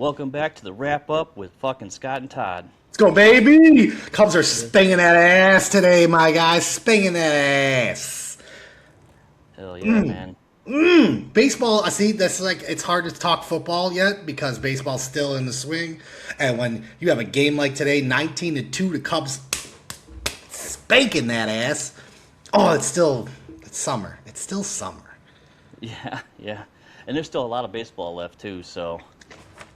Welcome back to the wrap up with fucking Scott and Todd. Let's go, baby! Cubs are spinging that ass today, my guys. Spinging that ass. Hell yeah, man. Baseball, I see, that's like, it's hard to talk football yet because baseball's still in the swing. And when you have a game like today, 19-2, the Cubs spanking that ass. Oh, it's summer. It's still summer. Yeah. And there's still a lot of baseball left, too, so.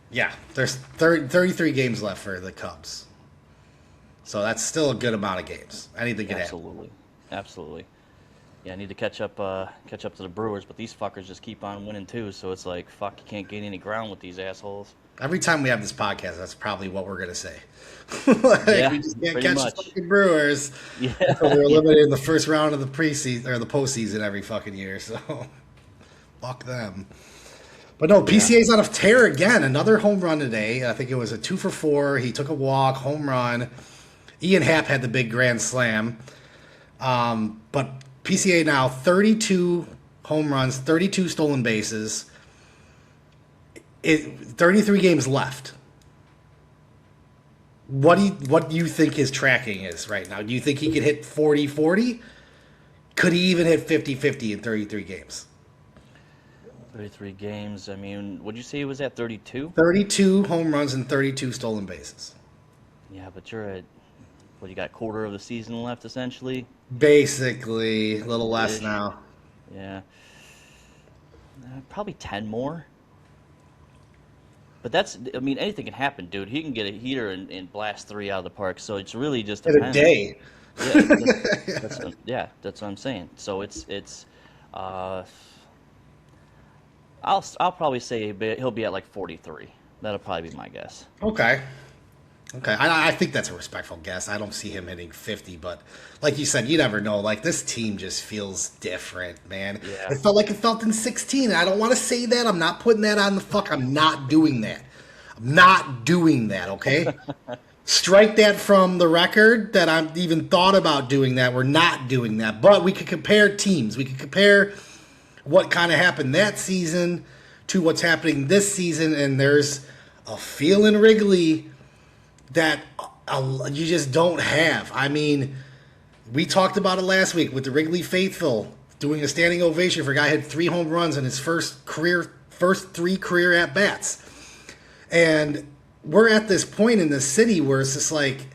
Yeah, there's 33 games left for the Cubs. So that's still a good amount of games. Anything can happen. Absolutely. Yeah, I need to catch up to the Brewers, but these fuckers just keep on winning, too, so it's like, fuck, you can't gain any ground with these assholes. Every time we have this podcast, that's probably what we're going to say. Yeah, we just can't catch much. the fucking Brewers. Yeah. We're eliminated in the first round of the preseason or the postseason every fucking year, so fuck them. But no, PCA's on a tear again. Another home run today. I think it was a 2-for-4. He took a walk, home run. Ian Happ had the big grand slam. But PCA now 32 home runs, 32 stolen bases. 33 games left. What do you think his tracking is right now? Do you think he could hit 40-40? Could he even hit 50-50 in 33 games? 33 games. I mean, would you say he was at 32? 32 home runs and 32 stolen bases. Yeah, but you're at, you got a quarter of the season left, essentially? Basically, a little less now. Yeah. Probably 10 more. But anything can happen, dude. He can get a heater and blast 3 out of the park, so it's really just depends. In a day. Yeah, that's what I'm saying. So I'll probably say he'll be at like 43. That'll probably be my guess. Okay. I think that's a respectful guess. I don't see him hitting 50, but like you said, you never know. Like, this team just feels different, man. Yeah. It felt like it felt in 16. I don't want to say that. I'm not putting that on the fuck. I'm not doing that. Okay? Strike that from the record that I've even thought about doing that. We're not doing that. But we could compare teams. We could compare what kind of happened that season to what's happening this season, and there's a feel in Wrigley that you just don't have. I mean, we talked about it last week with the Wrigley faithful doing a standing ovation for a guy who had 3 home runs in his first 3 career at-bats. And we're at this point in the city where it's just like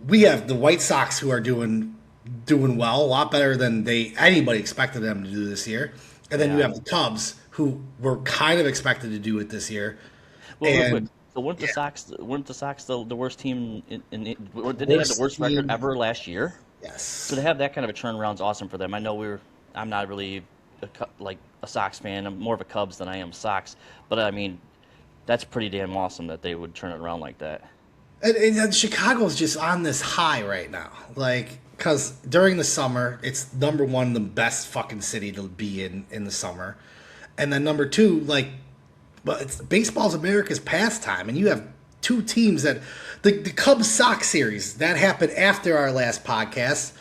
we have the White Sox who are doing well, a lot better than anybody expected them to do this year. And then you have the Cubs who were kind of expected to do it this year. Well, so weren't the Sox the worst team did they have the worst record ever last year? Yes. So to have that kind of a turnaround is awesome for them. I know I'm not really a Sox fan. I'm more of a Cubs than I am Sox. But I mean, that's pretty damn awesome that they would turn it around like that. And Chicago's just on this high right now. Like, because during the summer, it's number one, the best fucking city to be in the summer. And then number 2, but baseball's America's pastime. And you have 2 teams that, the Cubs-Sox series, that happened after our last podcast.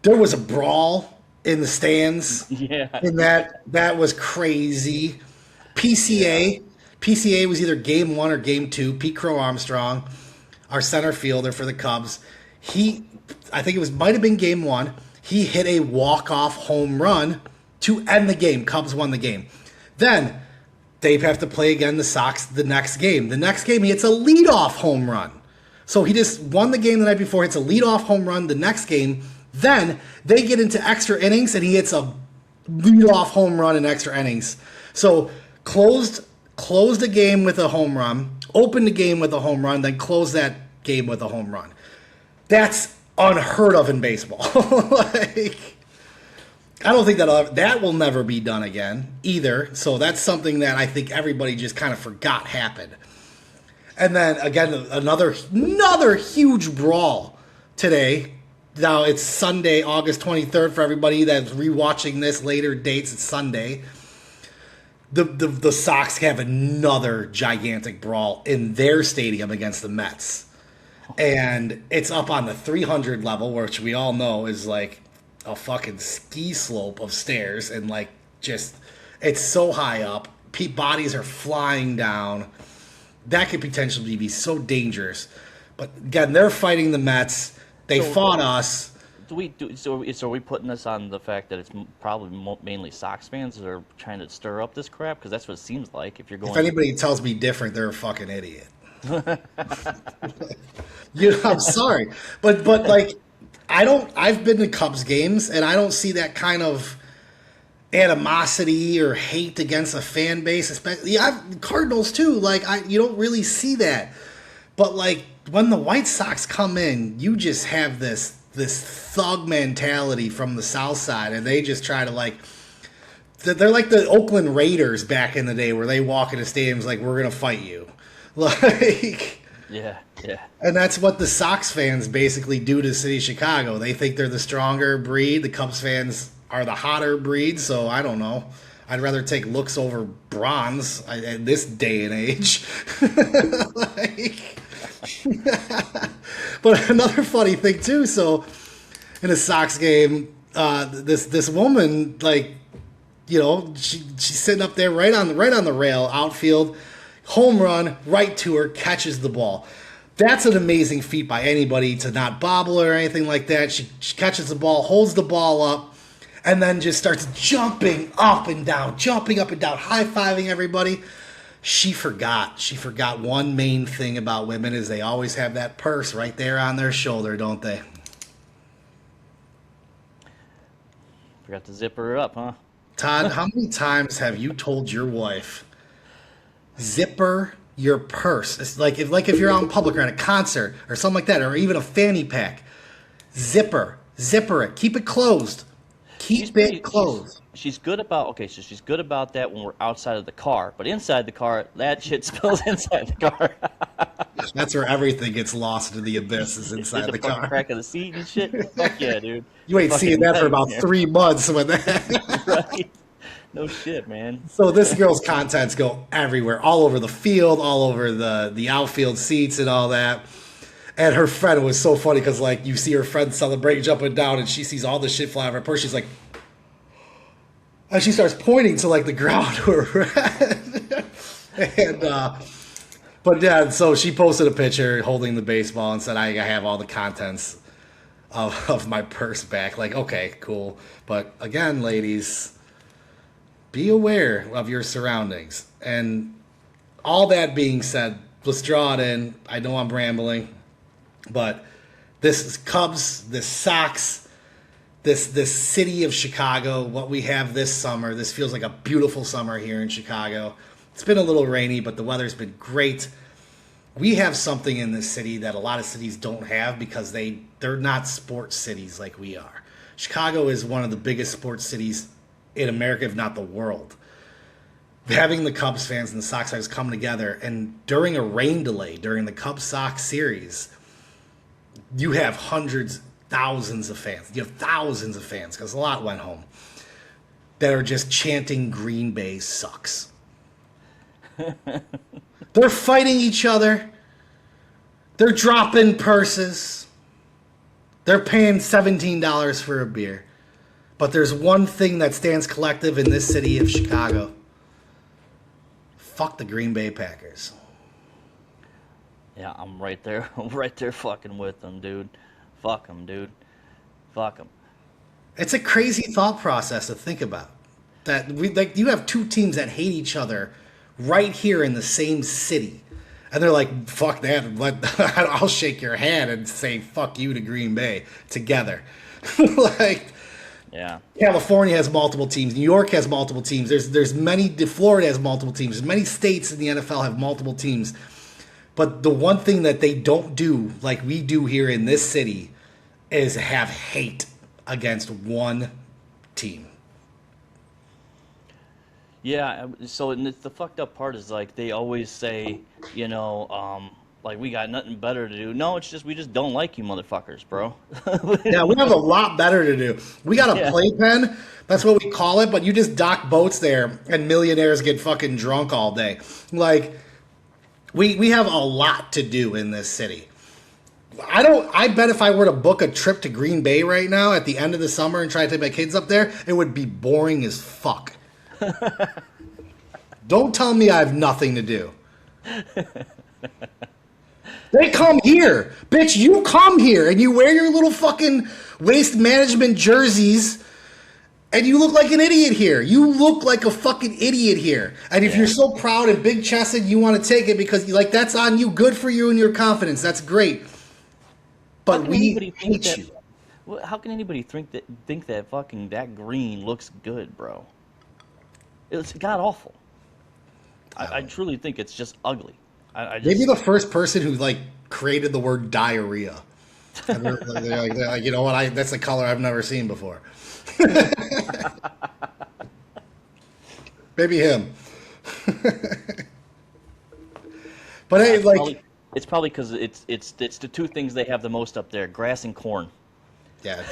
There was a brawl in the stands. Yeah. And that was crazy. PCA was either game 1 or game 2. Pete Crow Armstrong, our center fielder for the Cubs, I think might have been game 1. He hit a walk-off home run to end the game. Cubs won the game. Then they have to play again the Sox the next game. The next game, he hits a leadoff home run. So he just won the game the night before, hits a leadoff home run the next game. Then they get into extra innings, and he hits a leadoff home run in extra innings. So closed the game with a home run, opened the game with a home run, then closed that game with a home run. That's unheard of in baseball. I don't think that will never be done again either. So that's something that I think everybody just kind of forgot happened. And then again, another huge brawl today. Now it's Sunday, August 23rd for everybody that's rewatching this later dates. It's Sunday. The Sox have another gigantic brawl in their stadium against the Mets. And it's up on the 300 level, which we all know is like a fucking ski slope of stairs. And it's so high up. bodies are flying down. That could potentially be so dangerous. But again, they're fighting the Mets. They fought us. So are we putting this on the fact that it's probably mainly Sox fans that are trying to stir up this crap? Because that's what it seems like. If you're going, If anybody tells me different, they're a fucking idiot. I'm sorry, but like, I don't. I've been to Cubs games, and I don't see that kind of animosity or hate against a fan base. Especially, Cardinals too. Like, you don't really see that. But like, when the White Sox come in, you just have this thug mentality from the South Side, and they just try to like. They're like the Oakland Raiders back in the day, where they walk into stadiums like, we're gonna fight you, like. Yeah. And that's what the Sox fans basically do to the city of Chicago. They think they're the stronger breed. The Cubs fans are the hotter breed. So I don't know. I'd rather take looks over bronze in this day and age. But another funny thing too. So in a Sox game, this woman, like, she's sitting up there right on the rail, outfield. Home run, right to her, catches the ball. That's an amazing feat by anybody to not bobble or anything like that. She catches the ball, holds the ball up, and then just starts jumping up and down, high-fiving everybody. She forgot one main thing about women is they always have that purse right there on their shoulder, don't they? Forgot to zip her up, huh? Todd, how many times have you told your wife, zipper your purse? It's like if you're out in public or at a concert or something like that, or even a fanny pack. Zipper it. Keep it closed. Keep it closed. She's good about so she's good about that when we're outside of the car, but inside the car, that shit spills inside the car. That's where everything gets lost into the abyss, is inside the car. Crack of the seat and shit. Fuck yeah, dude. You ain't seeing that for about 3 months when that. Right. No shit, man. So this girl's contents go everywhere, all over the field, all over the outfield seats and all that. And her friend was so funny because, like, you see her friend celebrating, jumping down, and she sees all this shit fly out of her purse. She's like, and she starts pointing to like the ground to her friend. And but yeah, so she posted a picture holding the baseball and said, I have all the contents of my purse back. Like, okay, cool. But again, ladies, be aware of your surroundings. And all that being said, let's draw it in. I know I'm rambling, but this is Cubs, this Sox, this city of Chicago, what we have this summer. This feels like a beautiful summer here in Chicago. It's been a little rainy, but the weather's been great. We have something in this city that a lot of cities don't have because they're not sports cities like we are. Chicago is one of the biggest sports cities in America, if not the world. Having the Cubs fans and the Sox fans come together, and during a rain delay, during the Cubs-Sox series, you have thousands of fans. You have thousands of fans, because a lot went home, that are just chanting Green Bay sucks. They're fighting each other. They're dropping purses. They're paying $17 for a beer. But there's one thing that stands collective in this city of Chicago. Fuck the Green Bay Packers. Yeah, I'm right there. I'm right there fucking with them, dude. Fuck them, dude. Fuck them. It's a crazy thought process to think about. That you have two teams that hate each other right here in the same city. And they're like, fuck that. I'll shake your hand and say fuck you to Green Bay together. Like, yeah. California has multiple teams. New York has multiple teams. There's many. Florida has multiple teams. There's many states in the NFL have multiple teams. But the one thing that they don't do, like we do here in this city, is have hate against one team. Yeah, so the fucked up part is, like, they always say, like, we got nothing better to do. No, it's just we just don't like you motherfuckers, bro. Yeah, we have a lot better to do. We got a playpen. That's what we call it, but you just dock boats there and millionaires get fucking drunk all day. Like, we have a lot to do in this city. I bet if I were to book a trip to Green Bay right now at the end of the summer and try to take my kids up there, it would be boring as fuck. Don't tell me I have nothing to do. They come here. Bitch, you come here and you wear your little fucking waste management jerseys and you look like an idiot here. You look like a fucking idiot here. And if you're so proud and big chested, you want to take it because like that's on you. Good for you and your confidence. That's great. But we hate you. How can anybody think that fucking that green looks good, bro? It's god awful. I truly think it's just ugly. Maybe the first person who like created the word diarrhea. And they're like, you know what? That's a color I've never seen before. Maybe him. But hey, like it's probably because it's the two things they have the most up there: grass and corn. Yeah,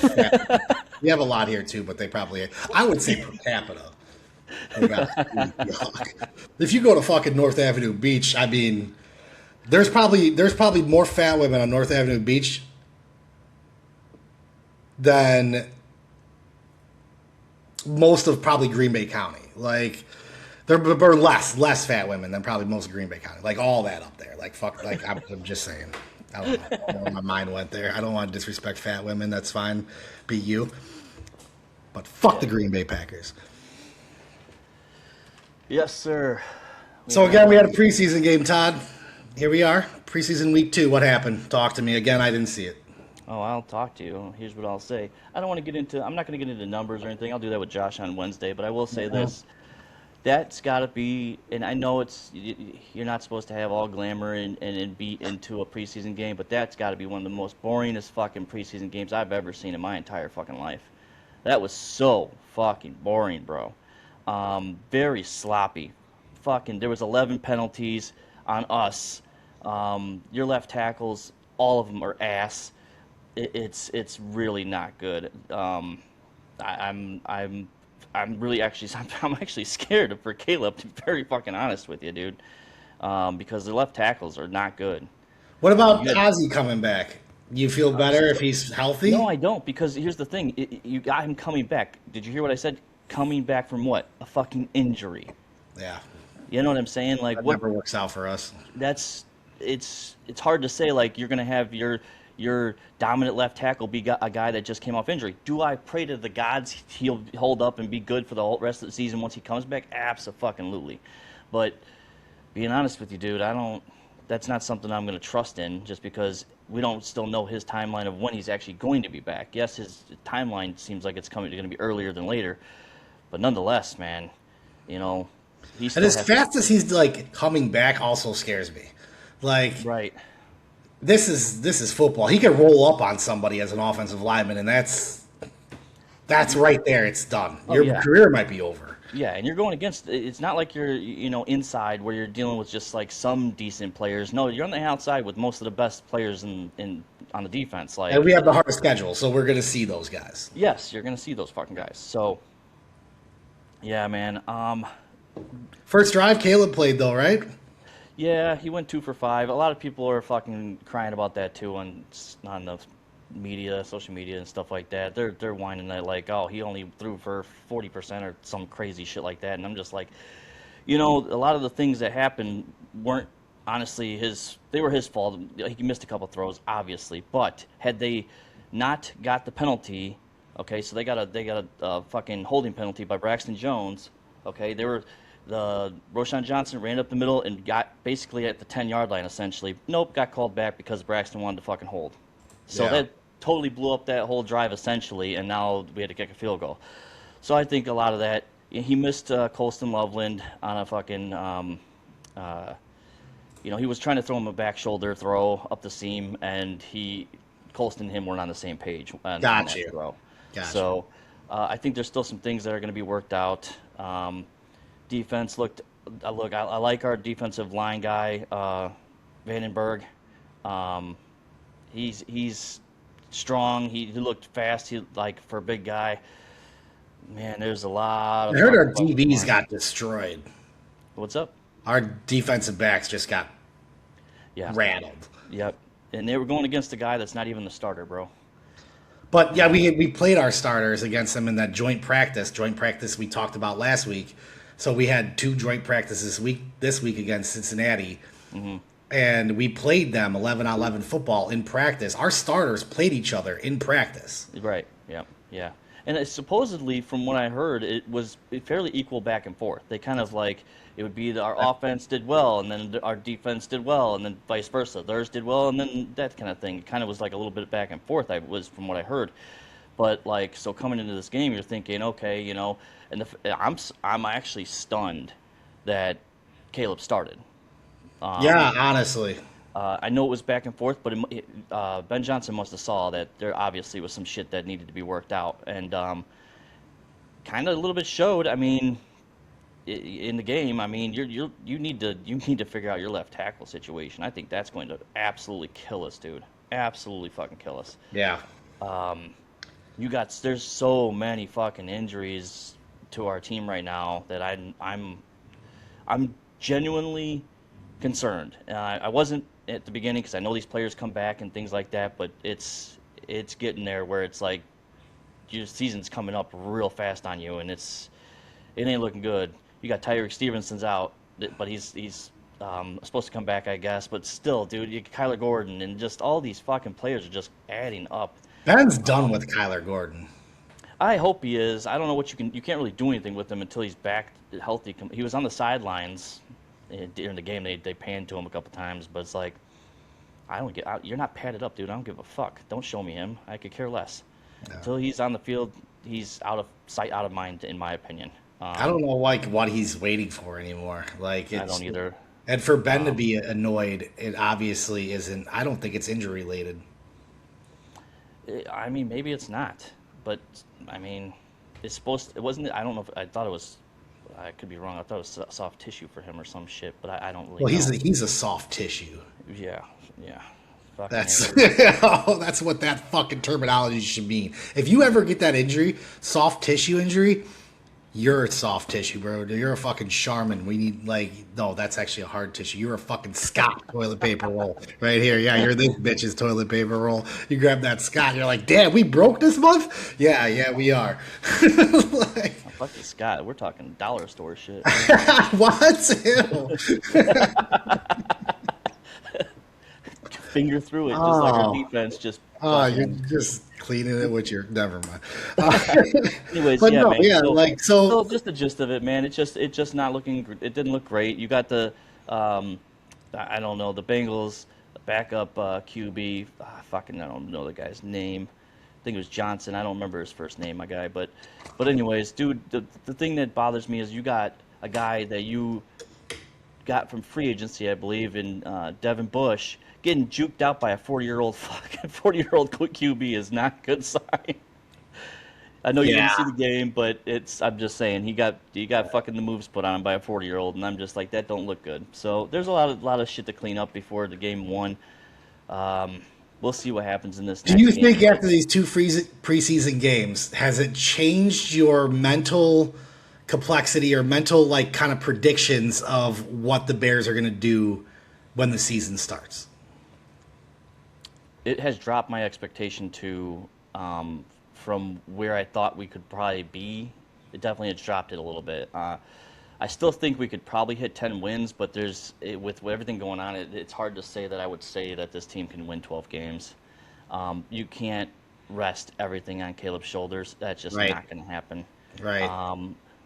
we have a lot here too, but they probably. I would say per capita. If you go to fucking North Avenue Beach, I mean, there's probably more fat women on North Avenue Beach than most of probably Green Bay County. Like there are less fat women than probably most of Green Bay County. Like all that up there. Like fuck. Like I'm just saying. I don't know where my mind went there. I don't want to disrespect fat women. That's fine. Be you. But fuck the Green Bay Packers. Yes, sir. So again, we had a preseason game, Todd. Here we are, preseason week 2. What happened? Talk to me again. I didn't see it. Oh, I'll talk to you. Here's what I'll say. I'm not going to get into numbers or anything. I'll do that with Josh on Wednesday. But I will say this: that's got to be. And I know you're not supposed to have all glamour and be into a preseason game, but that's got to be one of the most boringest fucking preseason games I've ever seen in my entire fucking life. That was so fucking boring, bro. Very sloppy. Fucking, there was 11 penalties on us. Your left tackles, all of them are ass. It's really not good. I'm really actually I'm actually scared for Caleb, to be very fucking honest with you, dude. Because the left tackles are not good. What about Ozzy coming back? You feel better if he's healthy? No, I don't, because here's the thing. You got him coming back. Did you hear what I said? Coming back from what? A fucking injury. Yeah. You know what I'm saying? Like, that never works out for us. It's hard to say, like, you're going to have your dominant left tackle be a guy that just came off injury. Do I pray to the gods he'll hold up and be good for the whole rest of the season once he comes back? Abso-fucking-lutely. But being honest with you, dude, that's not something I'm going to trust in, just because we don't still know his timeline of when he's actually going to be back. Yes, his timeline seems like it's going to be earlier than later, but nonetheless, man, you know, and as fast as he's like coming back also scares me. Like, right. This is football. He can roll up on somebody as an offensive lineman, and that's right there. It's done. Your career might be over. Yeah, and you're going against. It's not like you're inside where you're dealing with just like some decent players. No, you're on the outside with most of the best players on the defense. Like, and we have the hardest schedule, so we're going to see those guys. Yes, you're going to see those fucking guys. So, yeah, man. First drive, Caleb played though, right? Yeah, he went 2 for 5. A lot of people are fucking crying about that too on the media, social media, and stuff like that. They're whining that like, oh, he only threw for 40% or some crazy shit like that. And I'm just like, a lot of the things that happened weren't honestly they were his fault. He missed a couple throws, obviously, but had they not got the penalty, okay, so they got a fucking holding penalty by Braxton Jones. Okay, the Roshan Johnson ran up the middle and got basically at the 10-yard line, essentially. Nope, got called back because Braxton wanted to fucking hold. So that totally blew up that whole drive, essentially, and now we had to kick a field goal. So I think a lot of that, he missed Colston Loveland on a fucking, he was trying to throw him a back shoulder throw up the seam, and Colston and him weren't on the same page on that throw. Gotcha. So I think there's still some things that are going to be worked out. Defense I like our defensive line guy, Vandenberg. He's strong. He looked fast. He for a big guy. Man, there's a lot of. I heard our DBs got destroyed. What's up? Our defensive backs just got rattled. Yep, and they were going against a guy that's not even the starter, bro. But yeah, we played our starters against them in that joint practice we talked about last week. So we had 2 joint practices this week against Cincinnati, Hmm. and we played them 11-on-11 football in practice. Our starters played each other in practice. Right. Yeah. Yeah. And it, supposedly, from what I heard, it was fairly equal back and forth. They kind of like it would be that our offense did well, and then our defense did well, and then vice versa. Theirs did well, and then that kind of thing. It kind of was like a little bit back and forth. I was from what I heard. But like, so coming into this game, you're thinking, okay, and I'm actually stunned that Caleb started. Yeah, honestly. I know it was back and forth, but Ben Johnson must have saw that there obviously was some shit that needed to be worked out, and kind of a little bit showed. I mean, in the game, I mean, you need to figure out your left tackle situation. I think that's going to absolutely kill us, dude. Absolutely fucking kill us. Yeah. There's so many fucking injuries to our team right now that I'm genuinely concerned. I wasn't at the beginning because I know these players come back and things like that, but it's getting there where it's like your season's coming up real fast on you, and it ain't looking good. You got Tyreek Stevenson's out, but he's supposed to come back, I guess. But still, dude, Kyler Gordon and just all these fucking players are just adding up. Ben's done with Kyler Gordon. I hope he is. I don't know what you can't really do anything with him until he's back healthy. He was on the sidelines during the game. They panned to him a couple times, but it's like you're not padded up, dude. I don't give a fuck. Don't show me him. I could care less. No. Until he's on the field, he's out of sight, out of mind, in my opinion. I don't know what he's waiting for anymore. Like I don't either. And for Ben to be annoyed, it obviously isn't. I don't think it's injury related. I mean, maybe it's not, but I mean, it's supposed. It wasn't. I don't know. I thought it was. I could be wrong. I thought it was soft tissue for him or some shit, but I don't really. Well, know. he's a soft tissue. Yeah. Fucking That's A. that's what that fucking terminology should mean. If you ever get that injury, soft tissue injury, you're a soft tissue, bro. You're a fucking Charmin. We need no, that's actually a hard tissue. You're a fucking Scott toilet paper roll right here. Yeah, you're this bitch's toilet paper roll. You grab that Scott. You're like, damn, we broke this month. Yeah, we are. Fucking Scott. We're talking dollar store shit. What? Ew. Finger through it, just like our defense. You're just cleaning it with your. Never mind. Anyways, But yeah, no, man. yeah, So just the gist of it, man. It's just not looking. It didn't look great. You got the, I don't know, the Bengals backup QB. Fucking, I don't know the guy's name. I think it was Johnson. I don't remember his first name, my guy. But anyways, dude, the thing that bothers me is you got a guy that you got from free agency, I believe, in Devin Bush, getting juked out by a 40-year-old QB is not a good sign. I know you didn't see the game, but I'm just saying he got fucking the moves put on him by a 40-year-old, and I'm just like, that don't look good. So there's a lot of shit to clean up before the game one. We'll see what happens in this. Do you think after these 2 preseason games, has it changed your mental complexity or mental kind of predictions of what the Bears are going to do when the season starts? It has dropped my expectation to from where I thought we could probably be. It definitely has dropped it a little bit. I still think we could probably hit 10 wins, but with everything going on, it's hard to say that I would say that this team can win 12 games. You can't rest everything on Caleb's shoulders. That's just not going to happen. Right.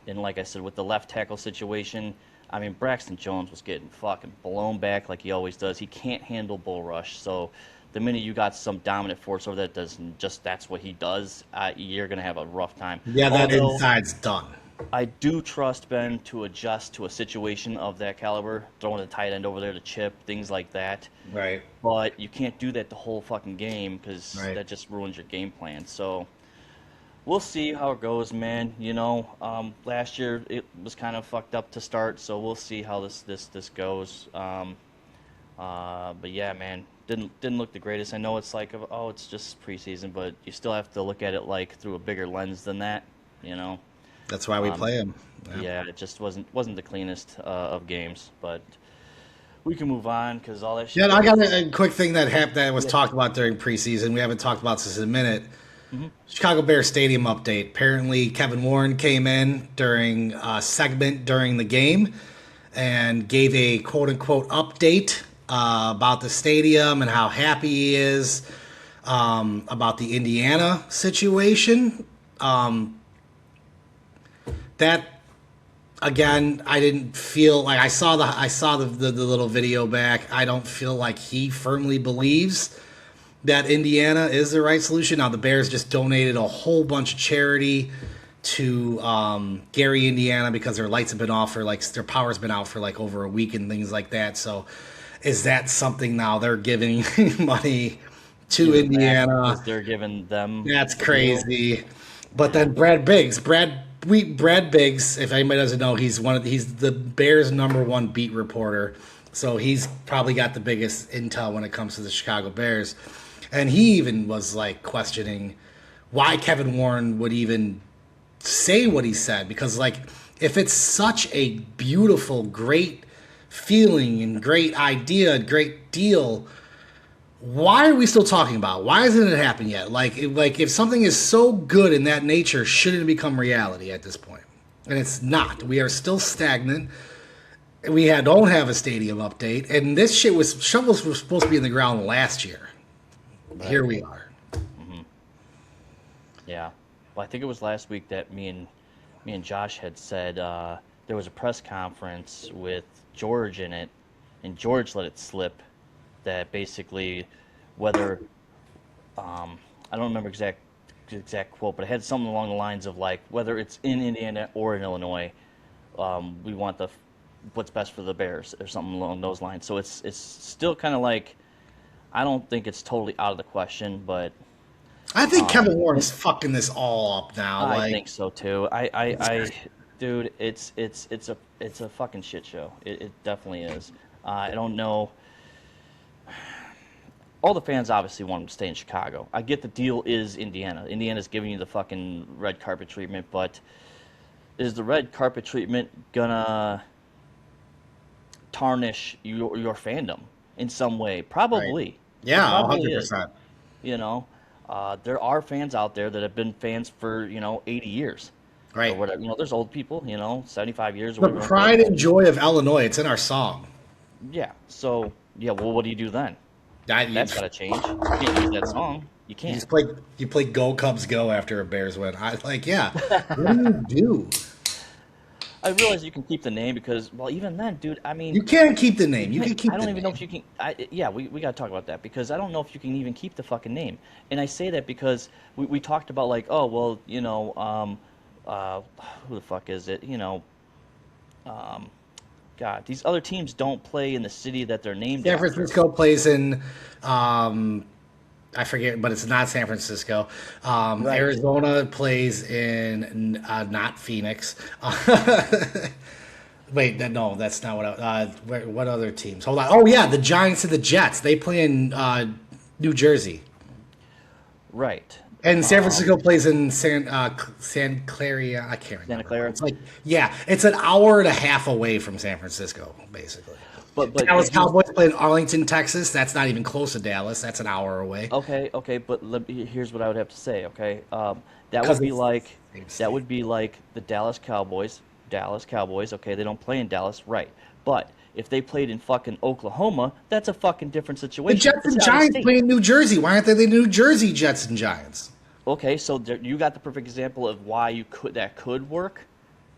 And like I said, with the left tackle situation, I mean, Braxton Jones was getting fucking blown back like he always does. He can't handle bull rush, so the minute you got some dominant force over that that's what he does, you're going to have a rough time. Yeah, that inside's done. I do trust Ben to adjust to a situation of that caliber, throwing a tight end over there to chip, things like that. Right. But you can't do that the whole fucking game because that just ruins your game plan. So we'll see how it goes, man. Last year it was kind of fucked up to start, so we'll see how this goes. But yeah, man, didn't look the greatest. I know it's like, oh, it's just preseason, but you still have to look at it like through a bigger lens than that. That's why we play him. Yeah, it just wasn't the cleanest of games, but we can move on because all that shit. Yeah, I got a quick thing that was talked about during preseason. We haven't talked about this in a minute. Hmm. Chicago Bears Stadium update. Apparently, Kevin Warren came in during a segment during the game and gave a quote unquote update about the stadium and how happy he is about the Indiana situation. That again, I didn't feel like I saw the little video back. I don't feel like he firmly believes that Indiana is the right solution. Now the Bears just donated a whole bunch of charity to Gary, Indiana, because their lights have been off for like their power's been out for like over a week and things like that. So, is that something now they're giving money to Give it back Indiana? because they're giving them That's the deal. crazy. But then Brad Biggs, if anybody doesn't know, he's the Bears' #1 beat reporter. So he's probably got the biggest intel when it comes to the Chicago Bears. And he even was like questioning why Kevin Warren would even say what he said, because like if it's such a beautiful, great feeling and great idea, great deal, why are we still talking about it? Why hasn't it happened yet? Like if something is so good in that nature, shouldn't it become reality at this point? And it's not. We are still stagnant. Don't have a stadium update, and this shit was shovels were supposed to be in the ground last year. Here Right. we are. Yeah. Well, I think it was last week that me and Josh had said there was a press conference with George in it, and George let it slip that basically whether I don't remember exact quote, but it had something along the lines of like whether it's in Indiana or in Illinois, we want the what's best for the Bears or something along those lines. So it's still kind of like I don't think it's totally out of the question, but I think Kevin it, Warren's fucking this all up now. I Like, think so too. Dude, it's a fucking shit show. It definitely is. I don't know. All the fans obviously want him to stay in Chicago. I get the deal is Indiana. Indiana's giving you the fucking red carpet treatment, but is the red carpet treatment gonna tarnish your fandom in some way? right? Probably. It Yeah, probably hundred is. percent. You know, there are fans out there that have been fans for 80 years or Right. whatever. There's old people, 75 years or The whatever you want to call pride it. and joy of Illinois. It's in our song. Yeah. So yeah. Well, what do you do then? That you, That's got to change. You can't use that song. You you can't. just play you play Go Cubs Go after a Bears win. I like yeah. What do you do? I realize you can keep the name because, well, even then, dude. I mean, You can't keep the you name. You can't. can keep I the don't even know if name. you can. Yeah, we got to talk about that because I don't know if you can even keep the fucking name. And I say that because we talked about like, oh well, uh, who the fuck is it? Um, God, these other teams don't play in the city that they're named San after. Francisco plays in um I forget, but it's not San Francisco. Right. Arizona plays in not Phoenix. Wait, no, that's not what. What other teams? Hold on. Oh yeah, the Giants and the Jets. They play in New Jersey, Right. and San Francisco plays in San Claria. I can't Santa remember. Clara. It's like yeah, it's an hour and a half away from San Francisco, basically. But Dallas here's Cowboys play in Arlington, Texas. That's not even close to Dallas. That's an hour away okay. But here's what I would have to say. Okay, that because would be it's like the same that state. would be like the Dallas Cowboys. Dallas Cowboys. Okay, they don't play in Dallas, right? But if they played in fucking Oklahoma, that's a fucking different The situation. Jets It's and out of Giants state. play in New Jersey. Why aren't they the New Jersey Jets and Giants? Okay, so you got the perfect example of why that could work.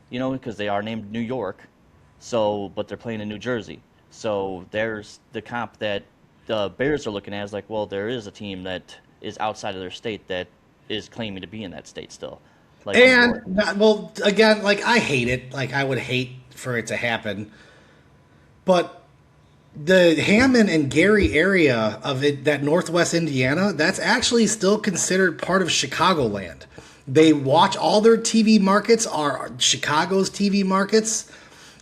Because they are named New York. So, but they're playing in New Jersey. So there's the comp that the Bears are looking at is like, well, there is a team that is outside of their state that is claiming to be in that state still, like New York. Well, again, like I hate it. Like I would hate for it to happen. But the Hammond and Gary area of it, that Northwest Indiana, that's actually still considered part of Chicagoland. They watch all their TV markets are Chicago's TV markets.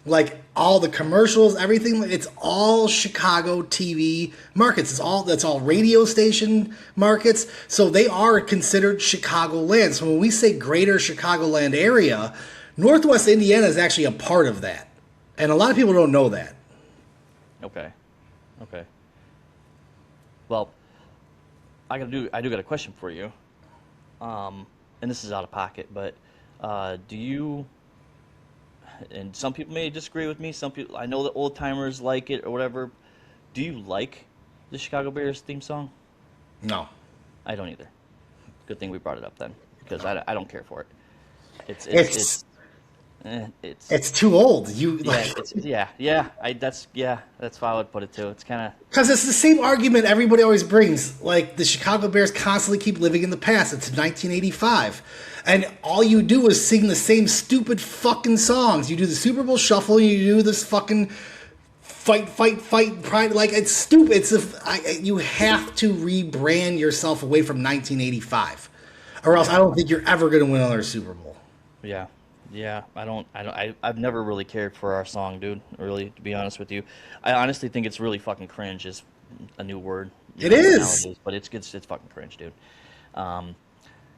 Like all the commercials, everything, it's all Chicago TV markets. That's all radio station markets. So they are considered Chicagoland. So when we say greater Chicagoland area, Northwest Indiana is actually a part of that. And a lot of people don't know that. Okay, okay. Well, I do got a question for you. and this is out of pocket, but do you? And some people may disagree with me. Some people, I know the old timers like it or whatever. Do you like the Chicago Bears theme song? No. I don't either. Good thing we brought it up then, because I don't care for it. It's It's it's it's too old. that's how I would put it too. It's kind of Because it's the same argument everybody always brings. Like, the Chicago Bears constantly keep living in the past. It's 1985. And all you do is sing the same stupid fucking songs. You do the Super Bowl shuffle, and you do this fucking fight, pride. Like, it's stupid. You have to rebrand yourself away from 1985. Or else I don't think you're ever going to win another Super Bowl. yeah. Yeah, I've never really cared for our song, dude. Really, to be honest with you, I honestly think it's really fucking cringe. Is a new word. It is, nowadays, but it's fucking cringe, dude. Um,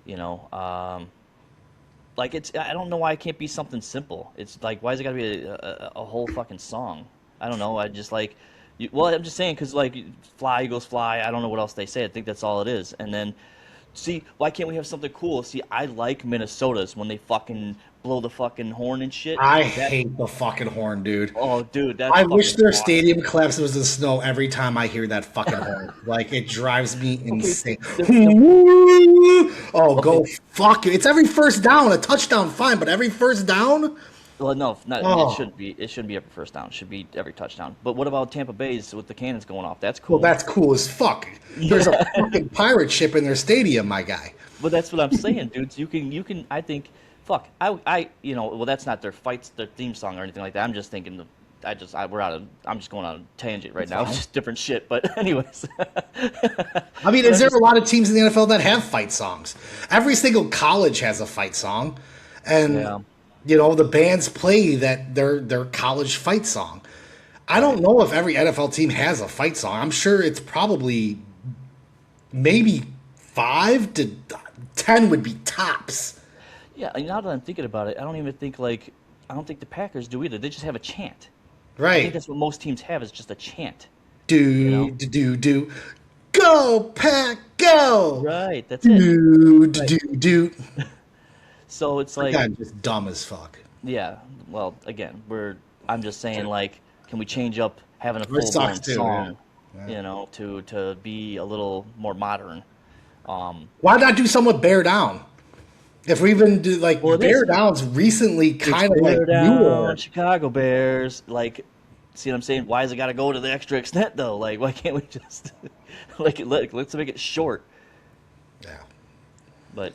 you know, like I don't know why it can't be something simple. It's like, why is it got to be a whole fucking song? I don't know. I just like, well, I'm just saying because like, fly Eagles fly. I don't know what else they say. I think that's all it is. And then, see, why can't we have something cool? See, I like Minnesota's when they fucking blow the fucking horn and shit. I hate the fucking horn, dude. Oh, dude, that's I wish their awesome. stadium collapses in snow every time I hear that fucking horn. Like, it drives me insane. Oh, go fuck it. It's every first down. A touchdown, fine, but every first down? Well, no, not, Oh. it shouldn't be. It shouldn't be every first down. It should be every touchdown. But what about Tampa Bay's with the cannons going off? That's cool. Well, that's cool as fuck. There's a fucking pirate ship in their stadium, my guy. But that's what I'm saying, dudes. You can. I think. Fuck. Well, that's not their theme song or anything like that. I'm just thinking. I'm just going on a tangent right now. It's just different shit. But anyways. I mean, is there a lot of teams in the NFL that have fight songs? Every single college has a fight song. And, Yeah. the bands play their college fight song. I don't know if every NFL team has a fight song. I'm sure it's probably maybe 5 to 10 would be tops. Yeah. Now that I'm thinking about it, I don't think the Packers do either. They just have a chant. I think Right. that's what most teams have is just a chant. Do. Go, Pack, go! Right. That's it. Do. So it's like. God, just dumb as fuck. Yeah, well, again, I'm just saying, like, can we change up having a Red Sox full-blown too, song, yeah. to be a little more modern? Why not do something with Bear Down? If we even do, like, Well, it Bear is. Down's recently kind of like Bear newer. down, Chicago Bears. Like, see what I'm saying? Why has it got to go to the extra extent though? Like, why can't we just let's make it short? Yeah. But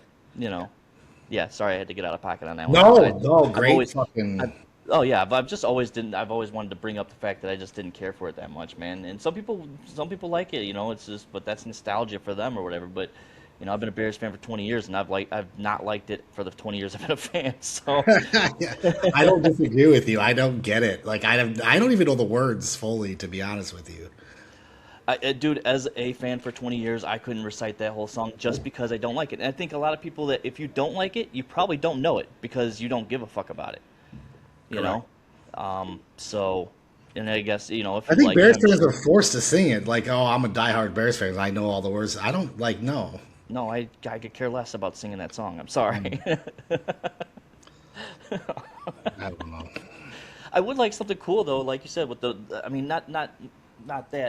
yeah. Sorry, I had to get out of pocket on that No, one. no, I've great always- fucking. Oh yeah, but I've always wanted to bring up the fact that I just didn't care for it that much, man. And some people like it, it's just, but that's nostalgia for them or whatever. But I've been a Bears fan for 20 years, and I've not liked it for the 20 years I've been a fan. So I don't disagree with you. I don't get it. Like, I don't even know the words fully, to be honest with you. dude, as a fan for 20 years, I couldn't recite that whole song just because I don't like it. And I think a lot of people that if you don't like it, you probably don't know it because you don't give a fuck about it. You know? So, and I guess, if you I think like Bears him, fans are forced to sing it. Like, oh, I'm a diehard Bears fan. I know all the words. I don't, like, no. no, I could care less about singing that song. I'm sorry. I don't know. I would like something cool though, like you said, with I mean, not that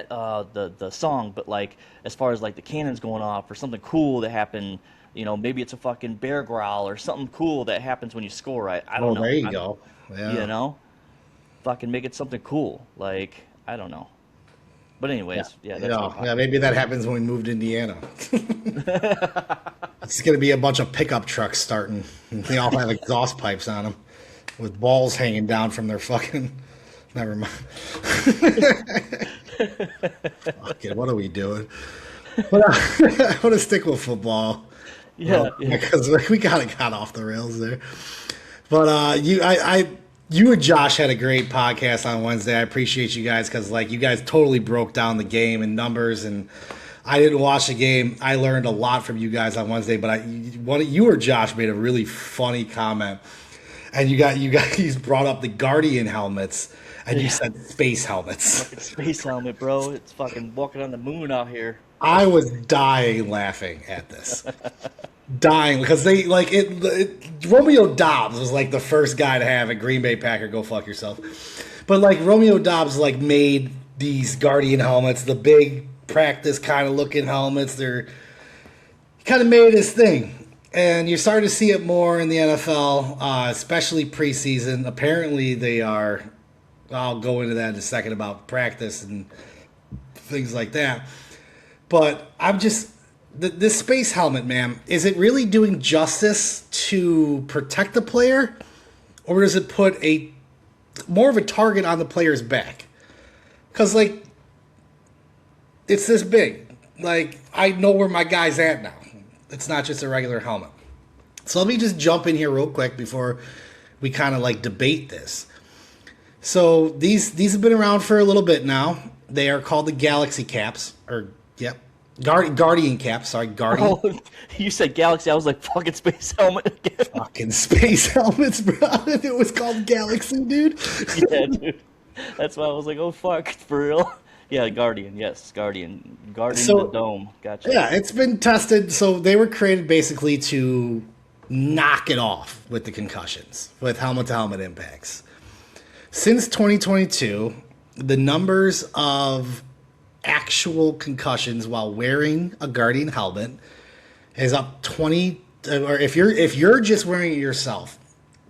the song, but like as far as like the cannons going off or something cool that happened. Maybe it's a fucking bear growl or something cool that happens when you score. I don't know. There you go. Yeah. Fucking make it something cool. Like, I don't know. But anyways, yeah, that's Yeah, maybe that happens when we moved to Indiana. It's going to be a bunch of pickup trucks starting. They all have exhaust pipes on them with balls hanging down from their fucking. Never mind. Fuck it, what are we doing? But I want to stick with football. Yeah, Because we got off the rails there. But you and Josh had a great podcast on Wednesday. I appreciate you guys because you guys totally broke down the game and numbers, and I didn't watch the game. I learned a lot from you guys on Wednesday. But you or Josh made a really funny comment, and you guys brought up the Guardian helmets, and you said space helmets. fucking space helmet, bro. It's fucking walking on the moon out here. I was dying laughing at this. dying because they like Romeo Dobbs was like the first guy to have a Green Bay Packer go fuck yourself. But like Romeo Dobbs like made these Guardian helmets, the big practice kind of looking helmets. They're kind of made his thing. And you're starting to see it more in the NFL, especially preseason. Apparently, they are. I'll go into that in a second about practice and things like that. But I'm just. This space helmet, man, is it really doing justice to protect the player? Or does it put more of a target on the player's back? Because, like, it's this big. Like, I know where my guy's at now. It's not just a regular helmet. So let me just jump in here real quick before we kind of like debate this. So these have been around for a little bit now. They are called the Galaxy caps, or yep, Guardian caps. Sorry, Guardian. Oh, you said Galaxy. I was like, fucking space helmet again. Fucking space helmets, bro. It was called Galaxy, dude. Yeah, dude. That's why I was like, oh fuck, for real. Yeah, Guardian. Yes, Guardian. The dome. Gotcha. Yeah, it's been tested. So they were created basically to knock it off with the concussions, with helmet-to-helmet impacts. Since 2022, the numbers of actual concussions while wearing a Guardian helmet is up 20. Or if you're just wearing it yourself,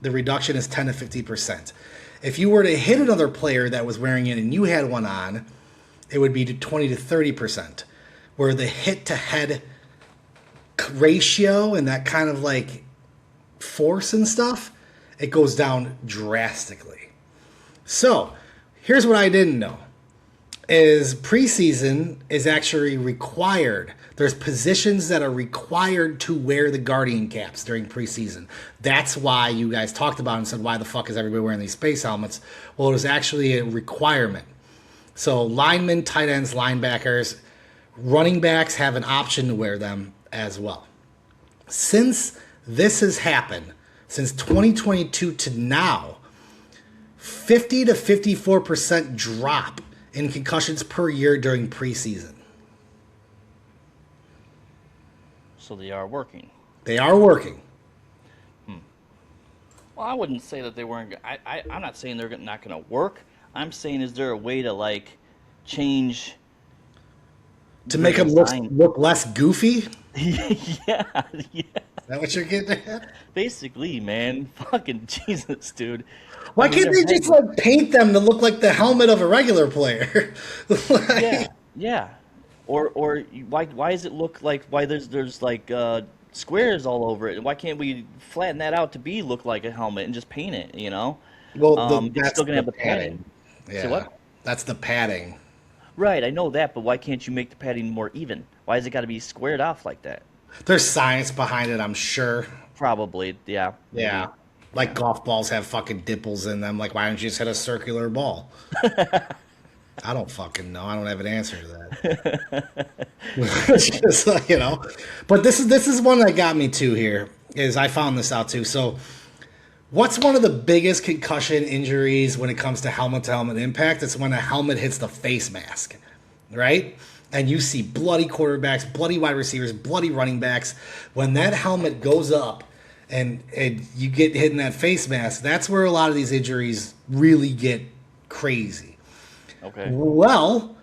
the reduction is 10 to 50%. If you were to hit another player that was wearing it and you had one on, it would be to 20 to 30%, where the hit-to-head ratio and that kind of like force and stuff, it goes down drastically. So here's what I didn't know, is preseason is actually required. There's positions that are required to wear the Guardian caps during preseason. That's why you guys talked about it and said, why the fuck is everybody wearing these space helmets? Well, it was actually a requirement. So linemen, tight ends, linebackers, running backs have an option to wear them as well. Since this has happened, since 2022 to now, 50 to 54% drop in concussions per year during preseason. So they are working. They are working. Well, I wouldn't say that they weren't. I'm not saying they're not going to work. I'm saying, is there a way to like change to make them look less goofy? Yeah. Is that what you're getting at? Basically, man. Fucking Jesus, dude. Why can't they just like paint them to look like the helmet of a regular player? Like, yeah. Or why does it look like there's like squares all over it? Why can't we flatten that out to look like a helmet and just paint it? You know. Well, it's still gonna have the padding. Yeah, so what? That's the padding. Right, I know that, but why can't you make the padding more even? Why has it got to be squared off like that? There's science behind it, I'm sure. Probably, yeah. Yeah. Maybe. Like golf balls have fucking dimples in them. Like, why don't you just hit a circular ball? I don't fucking know. I don't have an answer to that. It's just like, you know. But this is one that got me too here, is I found this out too. So what's one of the biggest concussion injuries when it comes to helmet-to-helmet impact? It's when a helmet hits the face mask, right? And you see bloody quarterbacks, bloody wide receivers, bloody running backs. When that helmet goes up and you get hit in that face mask, that's where a lot of these injuries really get crazy. Okay. Well,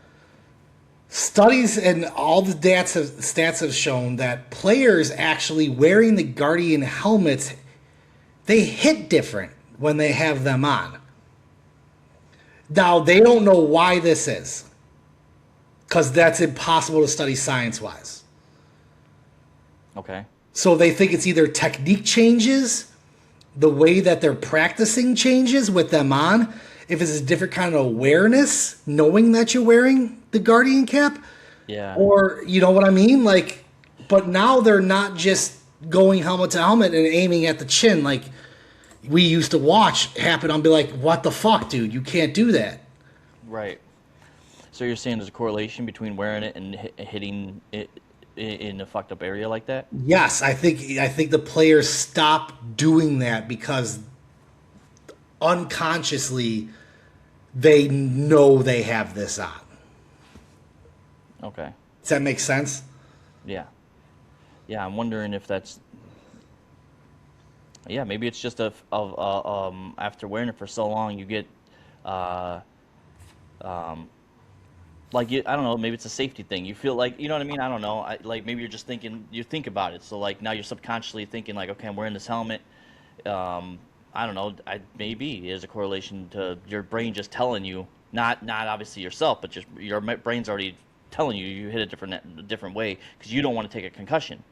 studies and all the stats have shown that players actually wearing the Guardian helmets, they hit different when they have them on. Now, they don't know why this is, because that's impossible to study science-wise. Okay. So they think it's either technique changes, the way that they're practicing changes with them on, if it's a different kind of awareness, knowing that you're wearing the Guardian cap. Yeah. Or, you know what I mean? Like, but now they're not just going helmet to helmet and aiming at the chin like we used to watch happen. I'll be like, what the fuck, dude? You can't do that. Right. So you're saying there's a correlation between wearing it and hitting it in a fucked up area like that? Yes, I think the players stop doing that because unconsciously they know they have this on. Okay. Does that make sense? Yeah. Yeah, I'm wondering if that's yeah, maybe it's just after wearing it for so long, you get uh, um, like I don't know, maybe it's a safety thing. You feel like, you know what I mean? I don't know. Like maybe you're just thinking, you think about it. So like now you're subconsciously thinking like, okay, I'm wearing this helmet. Um, I don't know. Maybe there's a correlation to your brain just telling you, not obviously yourself, but just your brain's already telling you you hit a different way because you don't want to take a concussion.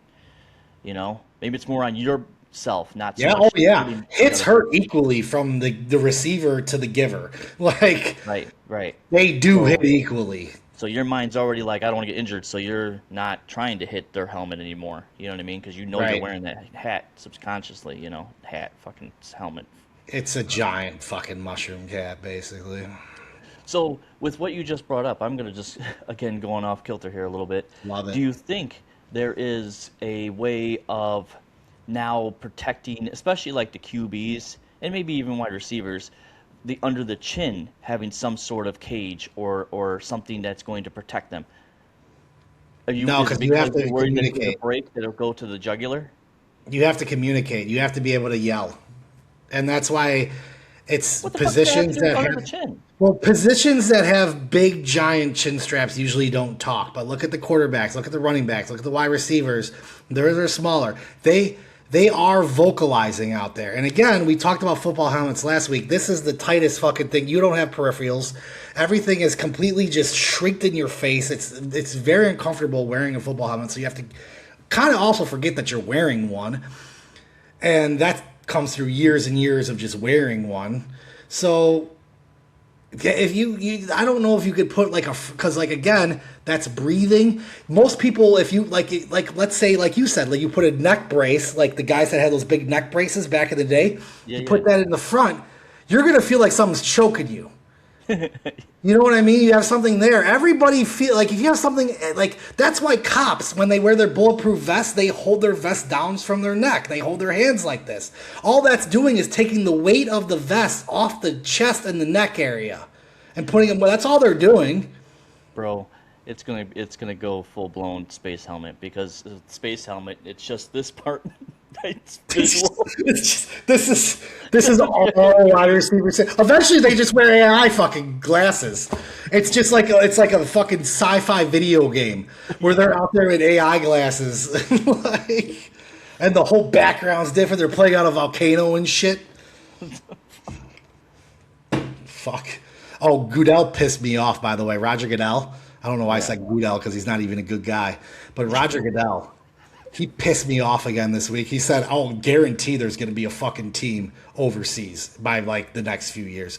You know, maybe it's more on yourself, not so Yeah, oh much yeah. hitting the Hits other hurt person. equally from the receiver to the giver. Like Right, right. they do hit So equally. So your mind's already like, I don't want to get injured, so you're not trying to hit their helmet anymore. You know what I mean? Because you know you're Right. wearing that hat subconsciously. You know, hat, fucking helmet. It's a giant fucking mushroom cat, basically. So with what you just brought up, I'm gonna just again going off kilter here a little bit. Love Do it. you think there is a way of now protecting, especially like the QBs and maybe even wide receivers, the under the chin having some sort of cage or something that's going to protect them? Are you No, is it because you have because you're to worried that if you hit a communicate. break that'll go to the jugular? You have to communicate. You have to be able to yell. And that's why it's What the fuck does that have to positions do with that under the have chin? well, positions that have big giant chin straps usually don't talk. But look at the quarterbacks, look at the running backs, look at the wide receivers. They're smaller. They are vocalizing out there. And again, we talked about football helmets last week. This is the tightest fucking thing. You don't have peripherals. Everything is completely just shrinked in your face. It's very uncomfortable wearing a football helmet. So you have to kind of also forget that you're wearing one, and that comes through years and years of just wearing one. So yeah, if I don't know if you could put like because like again, that's breathing. Most people, if you like, let's say like you said, like you put a neck brace, like the guys that had those big neck braces back in the day, Yeah, you yeah. put that in the front, you're gonna feel like something's choking you. You know what I mean? You have something there. Everybody feel like if you have something like that's why cops, when they wear their bulletproof vests, they hold their vest down from their neck. They hold their hands like this. All that's doing is taking the weight of the vest off the chest and the neck area, and putting them. Well, that's all they're doing. Bro, it's gonna go full blown space helmet because space helmet, it's just this part it's visual. This is all wide receivers say. Eventually, they just wear AI fucking glasses. It's like a fucking sci-fi video game where they're out there in AI glasses, like, and the whole background's different. They're playing on a volcano and shit. Fuck. Oh, Goodell pissed me off. By the way, Roger Goodell. I don't know why I Yeah. said Goodell because he's not even a good guy, but Roger Goodell. He pissed me off again this week. He said, "Oh, guarantee there's going to be a fucking team overseas by like the next few years."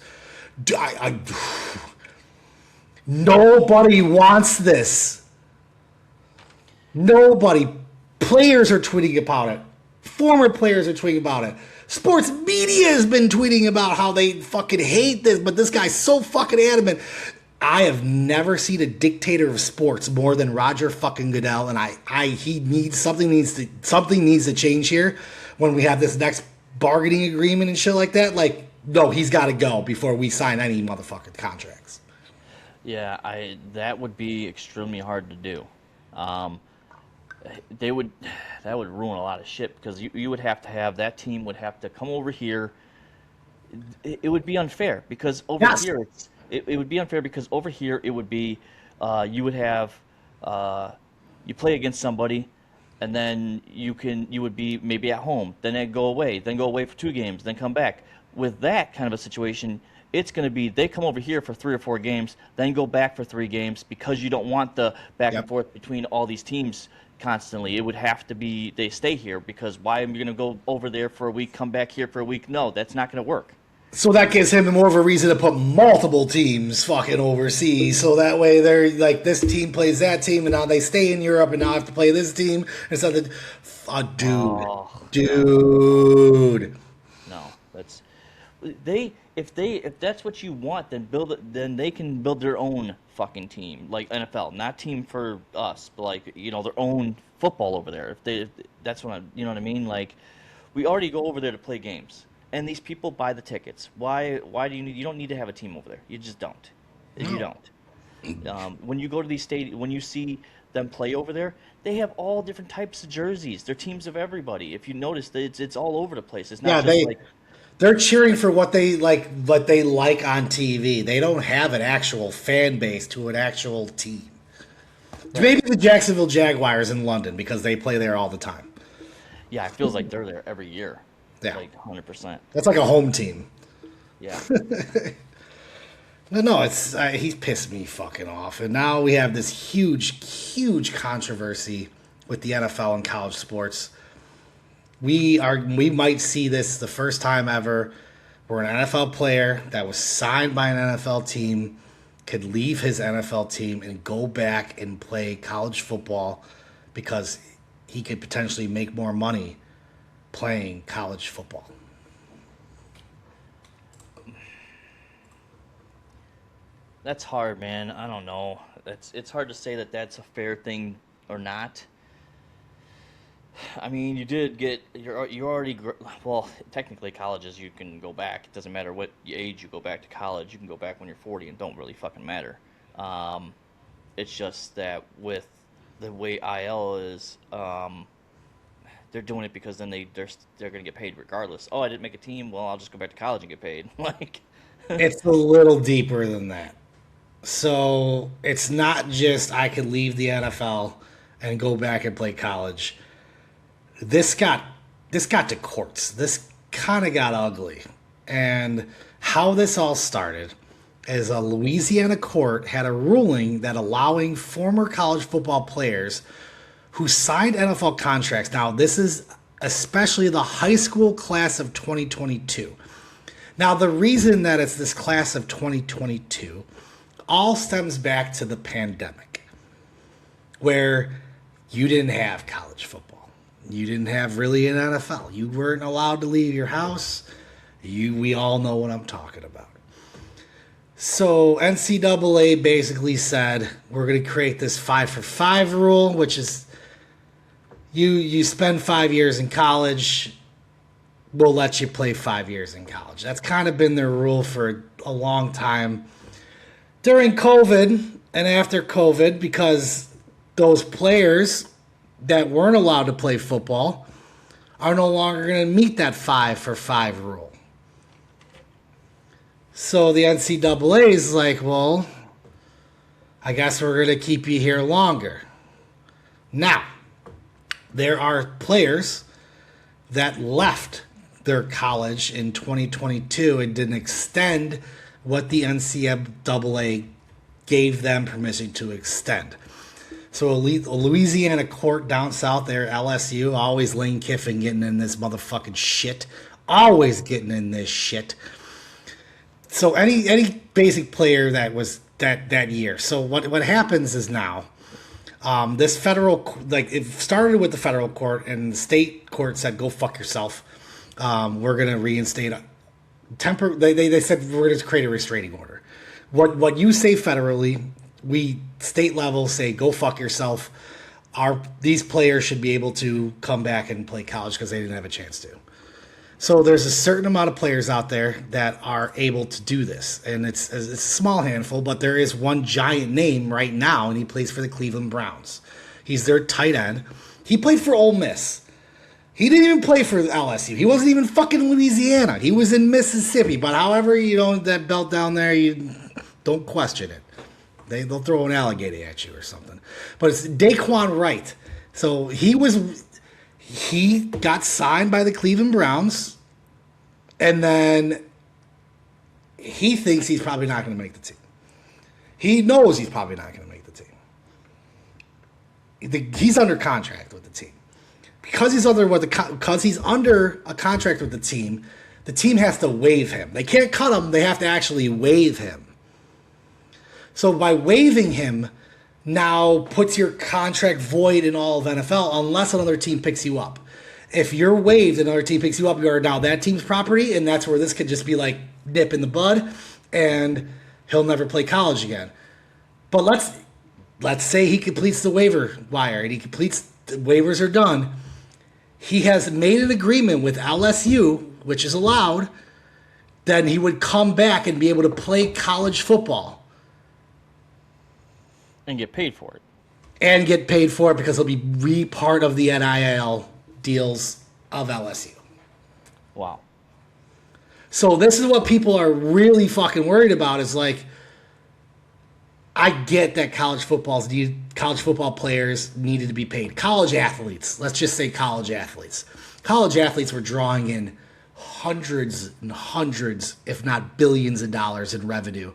Nobody wants this. Nobody. Players are tweeting about it. Former players are tweeting about it. Sports media has been tweeting about how they fucking hate this, but this guy's so fucking adamant. I have never seen a dictator of sports more than Roger fucking Goodell, and he needs something needs to change here when we have this next bargaining agreement and shit like that. Like, no, he's got to go before we sign any motherfucking contracts. Yeah, I that would be extremely hard to do. Um, they would that would ruin a lot of shit because you would have to have that team would have to come over here. It would be unfair because over Yes. here it would be unfair because over here it would be you would have you play against somebody and then you would be maybe at home then then go away for 2 games then come back. With that kind of a situation, it's going to be they come over here for 3 or 4 games then go back for 3 games because you don't want the back and Yep. forth between all these teams constantly. It would have to be they stay here because why am I going to go over there for a week, come back here for a week? No, that's not going to work. So that gives him more of a reason to put multiple teams fucking overseas. So that way they're like, this team plays that team, and now they stay in Europe, and now I have to play this team. And so that, Oh no, dude. no, that's if that's what you want, then build it. Then they can build their own fucking team, like NFL, not team for us, but like their own football over there. If that's what you know what I mean. Like we already go over there to play games, and these people buy the tickets. Why do you don't need to have a team over there? You just don't. You No. don't. When you go to these stadiums, when you see them play over there, they have all different types of jerseys. They're teams of everybody. If you notice, it's all over the place. It's not Yeah, just like they're cheering for what they like on TV. They don't have an actual fan base to an actual team. right. Maybe the Jacksonville Jaguars in London because they play there all the time. Yeah, it feels like they're there every year, Yeah, like 100%. that's like a home team. Yeah. No, it's he's pissed me fucking off, and now we have this huge controversy with the NFL and college sports. We might see this the first time ever where an NFL player that was signed by an NFL team could leave his NFL team and go back and play college football because he could potentially make more money playing college football. That's hard, man. I don't know. It's hard to say that that's a fair thing or not. I mean, you did get you already well, technically colleges you can go back. It doesn't matter what age you go back to college. You can go back when you're 40 and don't really fucking matter. It's just that with the way IL is, they're doing it because then they're gonna get paid regardless. Oh, I didn't make a team. Well, I'll just go back to college and get paid. Like, It's a little deeper than that. So it's not just I could leave the NFL and go back and play college. This got to courts. This kind of got ugly. And how this all started is a Louisiana court had a ruling that allowing former college football players who signed NFL contracts. Now, this is especially the high school class of 2022. Now, the reason that it's this class of 2022 all stems back to the pandemic, where you didn't have college football. You didn't have really an NFL. You weren't allowed to leave your house. We all know what I'm talking about. So NCAA basically said, we're going to create this 5-for-5 rule, which is you spend 5 years in college, we'll let you play 5 years in college. That's kind of been their rule for a long time. During COVID and after COVID, because those players that weren't allowed to play football are no longer going to meet that 5-for-5 rule. So the NCAA is like, well, I guess we're going to keep you here longer. Now, there are players that left their college in 2022 and didn't extend what the NCAA gave them permission to extend. So a Louisiana court down south there, LSU, always Lane Kiffin getting in this motherfucking shit. Always getting in this shit. So any basic player that was that year. So what happens is now, this federal, like it started with the federal court and the state court said, go fuck yourself. We're going to reinstate they said we're going to create a restraining order. What you say federally, we state level say go fuck yourself. These players should be able to come back and play college because they didn't have a chance to. So there's a certain amount of players out there that are able to do this, and it's a small handful, but there is one giant name right now, and he plays for the Cleveland Browns. He's their tight end. He played for Ole Miss. He didn't even play for LSU. He wasn't even fucking Louisiana. He was in Mississippi. But however, that belt down there, you don't question it. They'll throw an alligator at you or something. But it's Daquan Wright. So he got signed by the Cleveland Browns, and then he thinks he's probably not going to make the team. He knows he's probably not going to make the team. He's under contract with the team. Because he's under a contract with the team has to waive him. They can't cut him, they have to actually waive him. So by waiving him, now puts your contract void in all of NFL unless another team picks you up. If you're waived and another team picks you up, you are now that team's property, and that's where this could just be like nip in the bud, and he'll never play college again. But let's say he completes the waiver wire and the waivers are done. He has made an agreement with LSU, which is allowed, then he would come back and be able to play college football. And get paid for it. and get paid for it because he'll be part of the NIL deals of LSU. Wow. So this is what people are really fucking worried about is like, I get that college football players needed to be paid. College athletes, let's just say college athletes. College athletes were drawing in hundreds and hundreds, if not billions of dollars in revenue.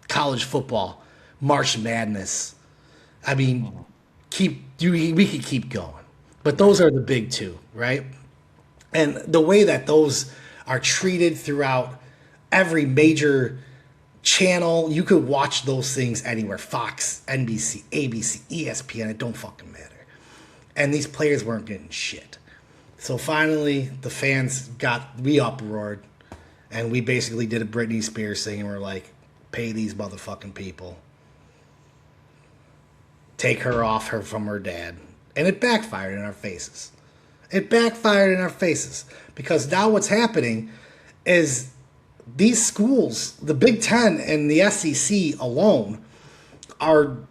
College football, March Madness. I mean, we could keep going. But those are the big two, right? And the way that those are treated throughout every major channel, you could watch those things anywhere. Fox, NBC, ABC, ESPN, it don't fucking matter. And these players weren't getting shit. So finally, the fans we uproared, and we basically did a Britney Spears thing, and we're like, pay these motherfucking people. Take her off her from her dad. And it backfired in our faces. Because now what's happening is these schools, the Big Ten and the SEC alone,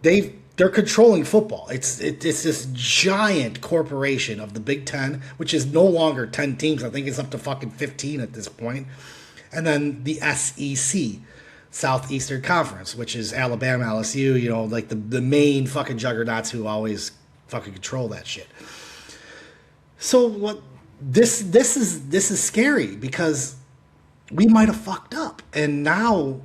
they're controlling football. It's this giant corporation of the Big Ten, which is no longer 10 teams. I think it's up to fucking 15 at this point. And then the SEC, Southeastern Conference, which is Alabama, LSU, like the main fucking juggernauts who always fucking control that shit. So what this is scary because we might have fucked up, and now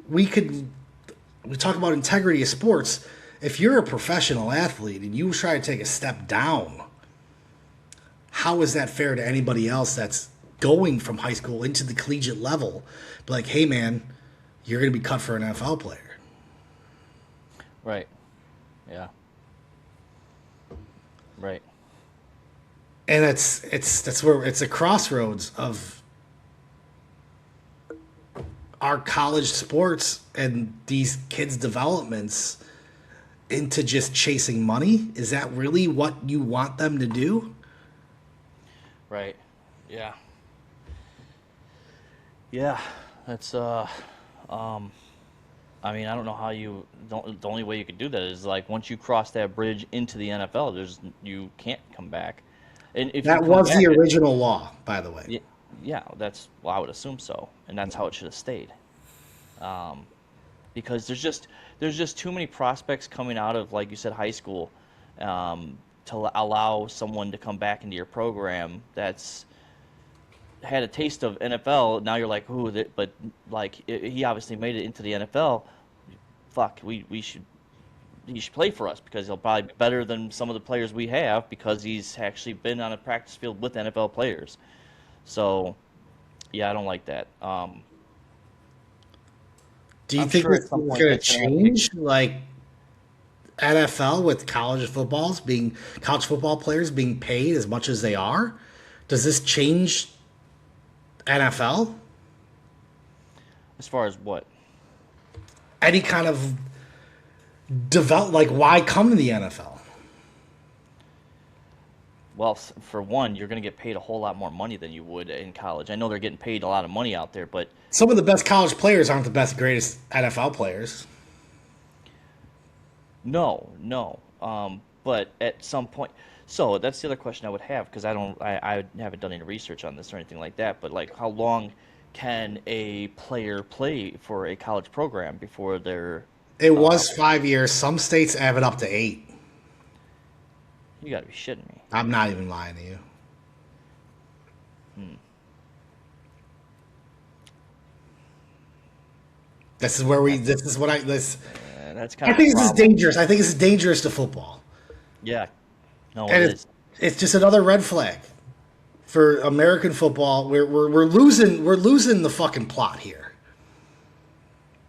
we talk about integrity of sports. If you're a professional athlete and you try to take a step down, how is that fair to anybody else that's going from high school into the collegiate level? Be like, hey man, you're going to be cut for an NFL player. Right. Yeah. Right. And that's where it's a crossroads of our college sports and these kids' developments into just chasing money. Is that really what you want them to do? Right. Yeah. Yeah. That's I mean, I don't know how the only way you could do that is like once you cross that bridge into the NFL, you can't come back. And if that was the original law, by the way. Yeah, I would assume so, and that's how it should have stayed. Because there's just too many prospects coming out of, like you said, high school, to allow someone to come back into your program that's had a taste of NFL. Now you're like, ooh, but like he obviously made it into the NFL. Fuck, he should play for us because he'll probably be better than some of the players we have because he's actually been on a practice field with NFL players. So, yeah, I don't like that. Do you think it's going to change, like NFL with college football players being paid as much as they are? Does this change NFL? As far as what? Any kind of like why come to the NFL? Well, for one, you're going to get paid a whole lot more money than you would in college. I know they're getting paid a lot of money out there, but some of the best college players aren't the greatest NFL players. No. But at some point, so that's the other question I would have because I haven't done any research on this or anything like that. But like, how long can a player play for a college program before they're? It was 5 years. Some states have it up to 8. You got to be shitting me. I'm not even lying to you. This is where that's kind I think this is dangerous. I think this is dangerous to football. Yeah. No, and it is. It's just another red flag for American football. We're losing the fucking plot here.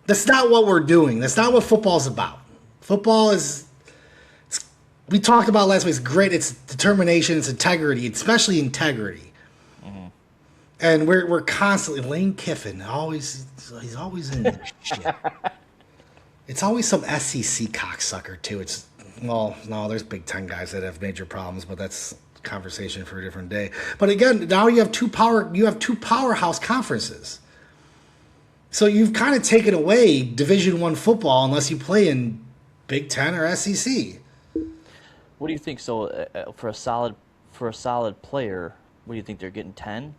That's not what we're doing. That's not what football's about. Football is, we talked about last week, it's great. It's determination, it's integrity, especially integrity. Mm-hmm. And we're constantly, Lane Kiffin, he's always in this shit. It's always some SEC cocksucker too. No, there's Big Ten guys that have major problems, but that's a conversation for a different day. But again, now you have two powerhouse conferences. So you've kind of taken away Division I football unless you play in Big Ten or SEC. What do you think? So for a solid player, what do you think they're getting? 10?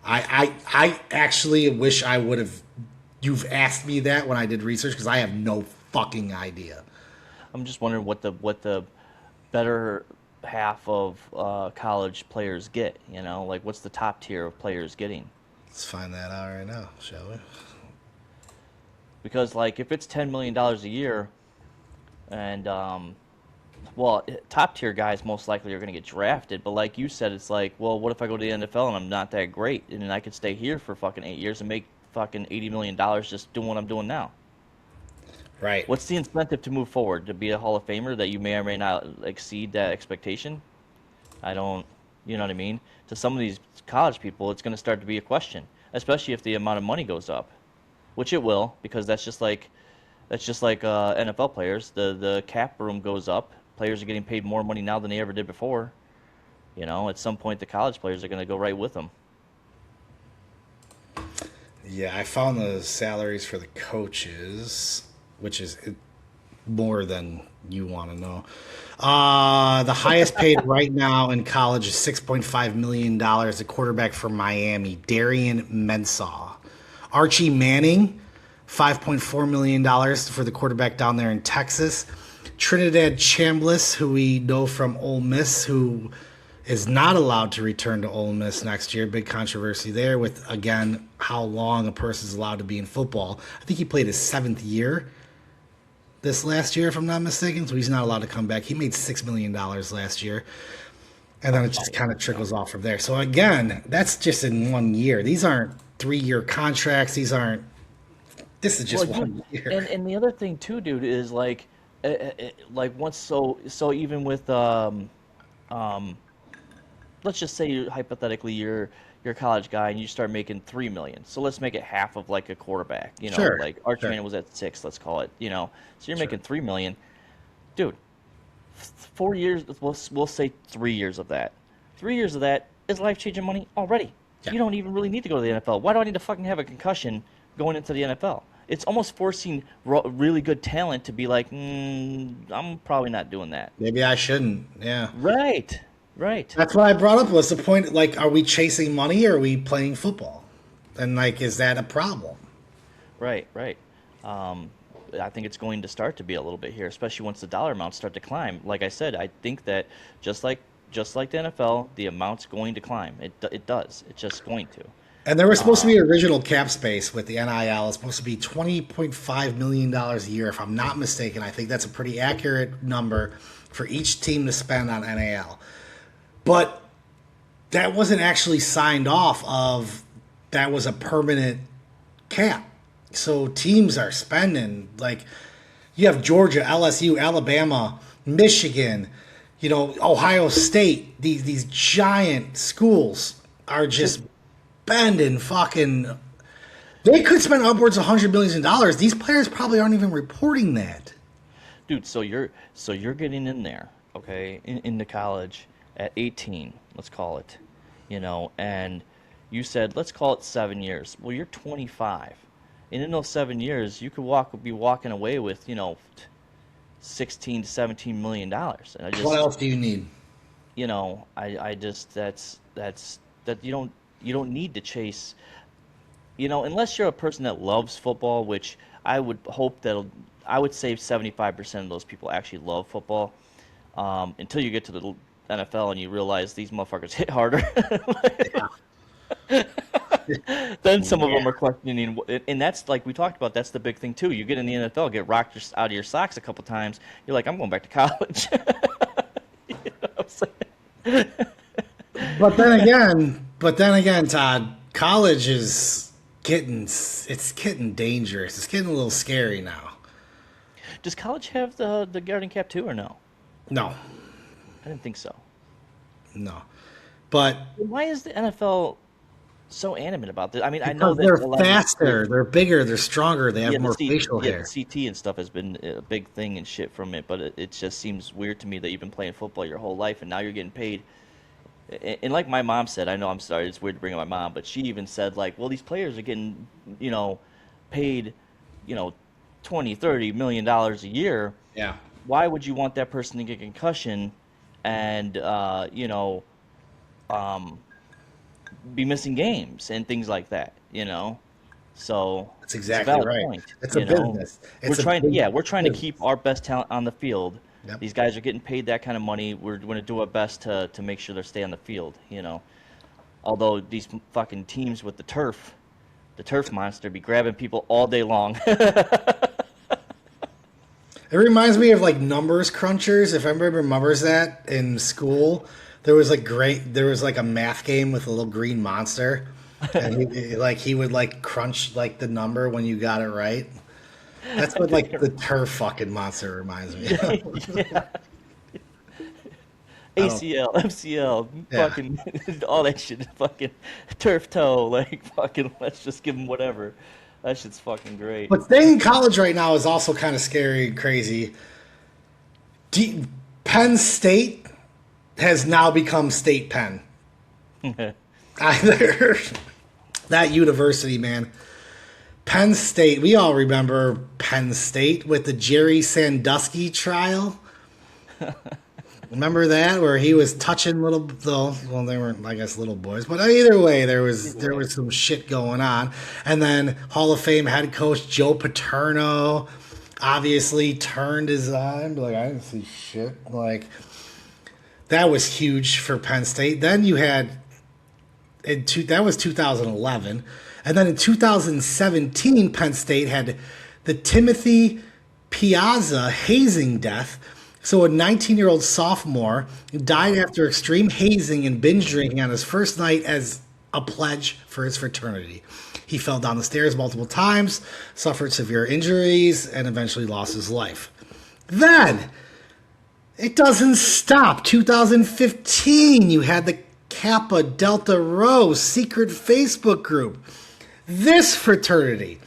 I actually wish I would have. You've asked me that when I did research because I have no fucking idea. I'm just wondering what the better half of college players get. Like what's the top tier of players getting? Let's find that out right now, shall we? Because like if it's $10 million a year, and well, top tier guys most likely are going to get drafted. But like you said, it's like, well, what if I go to the NFL and I'm not that great, and then I could stay here for fucking 8 years and make fucking $80 million just doing what I'm doing now? Right. What's the incentive to move forward to be a Hall of Famer that you may or may not exceed that expectation? I don't, you know what I mean? To some of these college people, it's going to start to be a question, especially if the amount of money goes up, which it will, because that's just like NFL players. The cap room goes up. Players are getting paid more money now than they ever did before. At some point, the college players are going to go right with them. Yeah, I found the salaries for the coaches, which is more than you want to know. The highest paid right now in college is $6.5 million. A quarterback from Miami, Darian Mensah. Archie Manning, $5.4 million for the quarterback down there in Texas. Trinidad Chambliss, who we know from Ole Miss, who is not allowed to return to Ole Miss next year. Big controversy there with, again, how long a person is allowed to be in football. I think he played his 7th year this last year, if I'm not mistaken, so he's not allowed to come back. He made $6 million last year, and then it just kind of trickles off from there. So, again, that's just in 1 year. These aren't 3-year contracts. This is just Well, dude, 1 year. and the other thing too, dude, is like once so even with um let's just say hypothetically you're a college guy and you start making 3 million. So let's make it half of like a quarterback. Sure. Like Archie Sure. Manning was at 6, let's call it. So you're Sure. making 3 million, dude. 4 years, we'll say 3 years of that. 3 years of that is life changing money already. Yeah. You don't even really need to go to the NFL. Why do I need to fucking have a concussion going into the NFL? It's almost forcing really good talent to be like, I'm probably not doing that. Maybe I shouldn't. Yeah. Right, right. That's what I brought up was the point, like, are we chasing money or are we playing football? And, like, is that a problem? Right, right. I think it's going to start to be a little bit here, especially once the dollar amounts start to climb. Like I said, I think that just like the NFL, the amount's going to climb. It does. It's just going to. And there was supposed to be original cap space with the NIL. It's supposed to be $20.5 million a year, if I'm not mistaken. I think that's a pretty accurate number for each team to spend on NIL. But that wasn't actually signed off of, that was a permanent cap. So teams are spending, like, you have Georgia, LSU, Alabama, Michigan, Ohio State. These giant schools are just spending fucking. They could spend upwards of $100 million. These players probably aren't even reporting that. Dude, so you're getting in there, okay, into college at 18, let's call it, and you said let's call it 7 years. Well, you're 25, and in those 7 years, you could be walking away with 16 to 17 million dollars. And What else do you need? I just that's that you don't need to chase, unless you're a person that loves football, which I would hope I would say 75% of those people actually love football, until you get to the NFL and you realize these motherfuckers hit harder. Then some of them are questioning, and that's like we talked about. That's the big thing too. You get in the NFL, get rocked out of your socks a couple times. You're like, I'm going back to college. You know what I'm saying? But then again, Todd, college is getting dangerous. It's getting a little scary now. Does college have the guarding cap too, or no? No, I didn't think so. no. But Why is the NFL so animate about this? I mean, I know because that they're a lot of faster, they're bigger, they're stronger, they have yeah, more facial yeah, hair. the CT and stuff has been a big thing and shit from it, but it just seems weird to me that you've been playing football your whole life and now you're getting paid. And like my mom said, I know I'm sorry, it's weird to bring up my mom, but she even said like, well, these players are getting, paid, 20, $30 million a year, Yeah. Why would you want that person to get concussion and um, be missing games and things like that? So That's it's a exactly valid right. point. It's a business. We're It's a trying, big yeah, we're trying to keep business. our best talent on the field. Yep. These guys are getting paid that kind of money. We're going to do our best to make sure they stay on the field. Although these fucking teams with the turf monster, be grabbing people all day long. It reminds me of like numbers crunchers. If everybody remembers that in school, there was like a math game with a little green monster, and he would like crunch like the number when you got it right. That's I what think like the turf fucking monster reminds me of. yeah. I don't. ACL, MCL, Yeah. fucking all that shit, fucking turf toe, like fucking. Let's just give them whatever. That shit's fucking great. But staying in college right now is also kind of scary and crazy. Penn State has now become State Penn. Either that university, man. Penn State. We all remember Penn State with the Jerry Sandusky trial. Remember that where he was touching well, they weren't, I guess, little boys, but either way, there was some shit going on. And then Hall of Fame head coach Joe Paterno obviously turned his eye and be like, I didn't see shit. Like that was huge for Penn State. Then you had that was 2011, and then in 2017, Penn State had the Timothy Piazza hazing death. So a 19-year-old sophomore died after extreme hazing and binge drinking on his first night as a pledge for his fraternity. He fell down the stairs multiple times, suffered severe injuries, and eventually lost his life. Then, it doesn't stop. 2015, you had the Kappa Delta Rho secret Facebook group. This fraternity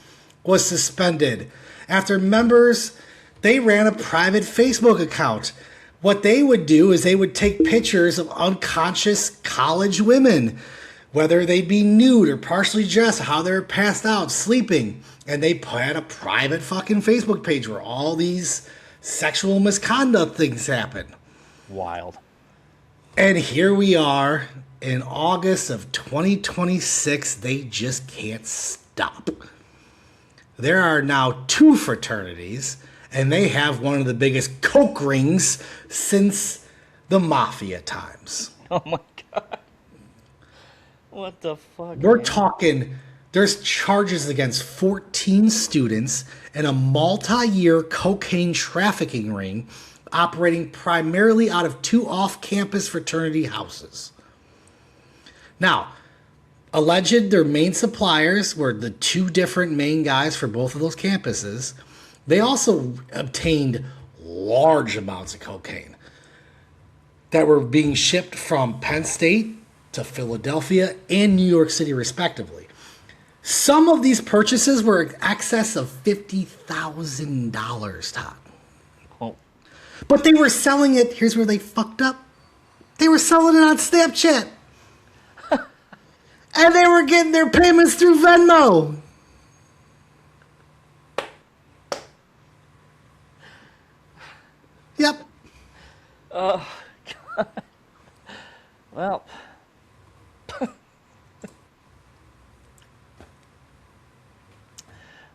was suspended after members, they ran a private Facebook account. What they would do is they would take pictures of unconscious college women, whether they be nude or partially dressed, how they're passed out, sleeping. And they had a private fucking Facebook page where all these sexual misconduct things happen. Wild. And here we are in August of 2026. They just can't stop. There are now two fraternities, and they have one of the biggest coke rings since the mafia times. Oh my god. What the fuck? We're man? talking, there's charges against 14 students in a multi-year cocaine trafficking ring operating primarily out of two off-campus fraternity houses. Now, alleged their main suppliers were the two different main guys for both of those campuses. They also obtained large amounts of cocaine that were being shipped from Penn State to Philadelphia and New York City, respectively. Some of these purchases were in excess of $50,000, Todd. Oh, But they were selling it, here's where they fucked up. They were selling it on Snapchat. And they were getting their payments through Venmo. Yep. well.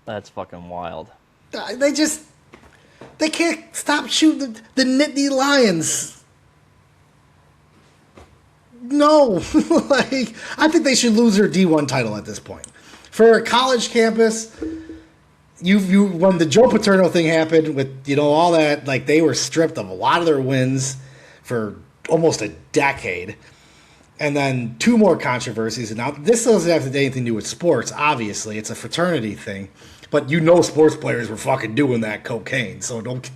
That's fucking wild. They can't stop shooting the Nittany Lions. No. Like, I think they should lose their D1 title at this point. For a college campus, you when the Joe Paterno thing happened with, all that, like, they were stripped of a lot of their wins for almost a decade. And then two more controversies. And now this doesn't have to do anything to do with sports, obviously. It's a fraternity thing. But sports players were fucking doing that cocaine. So don't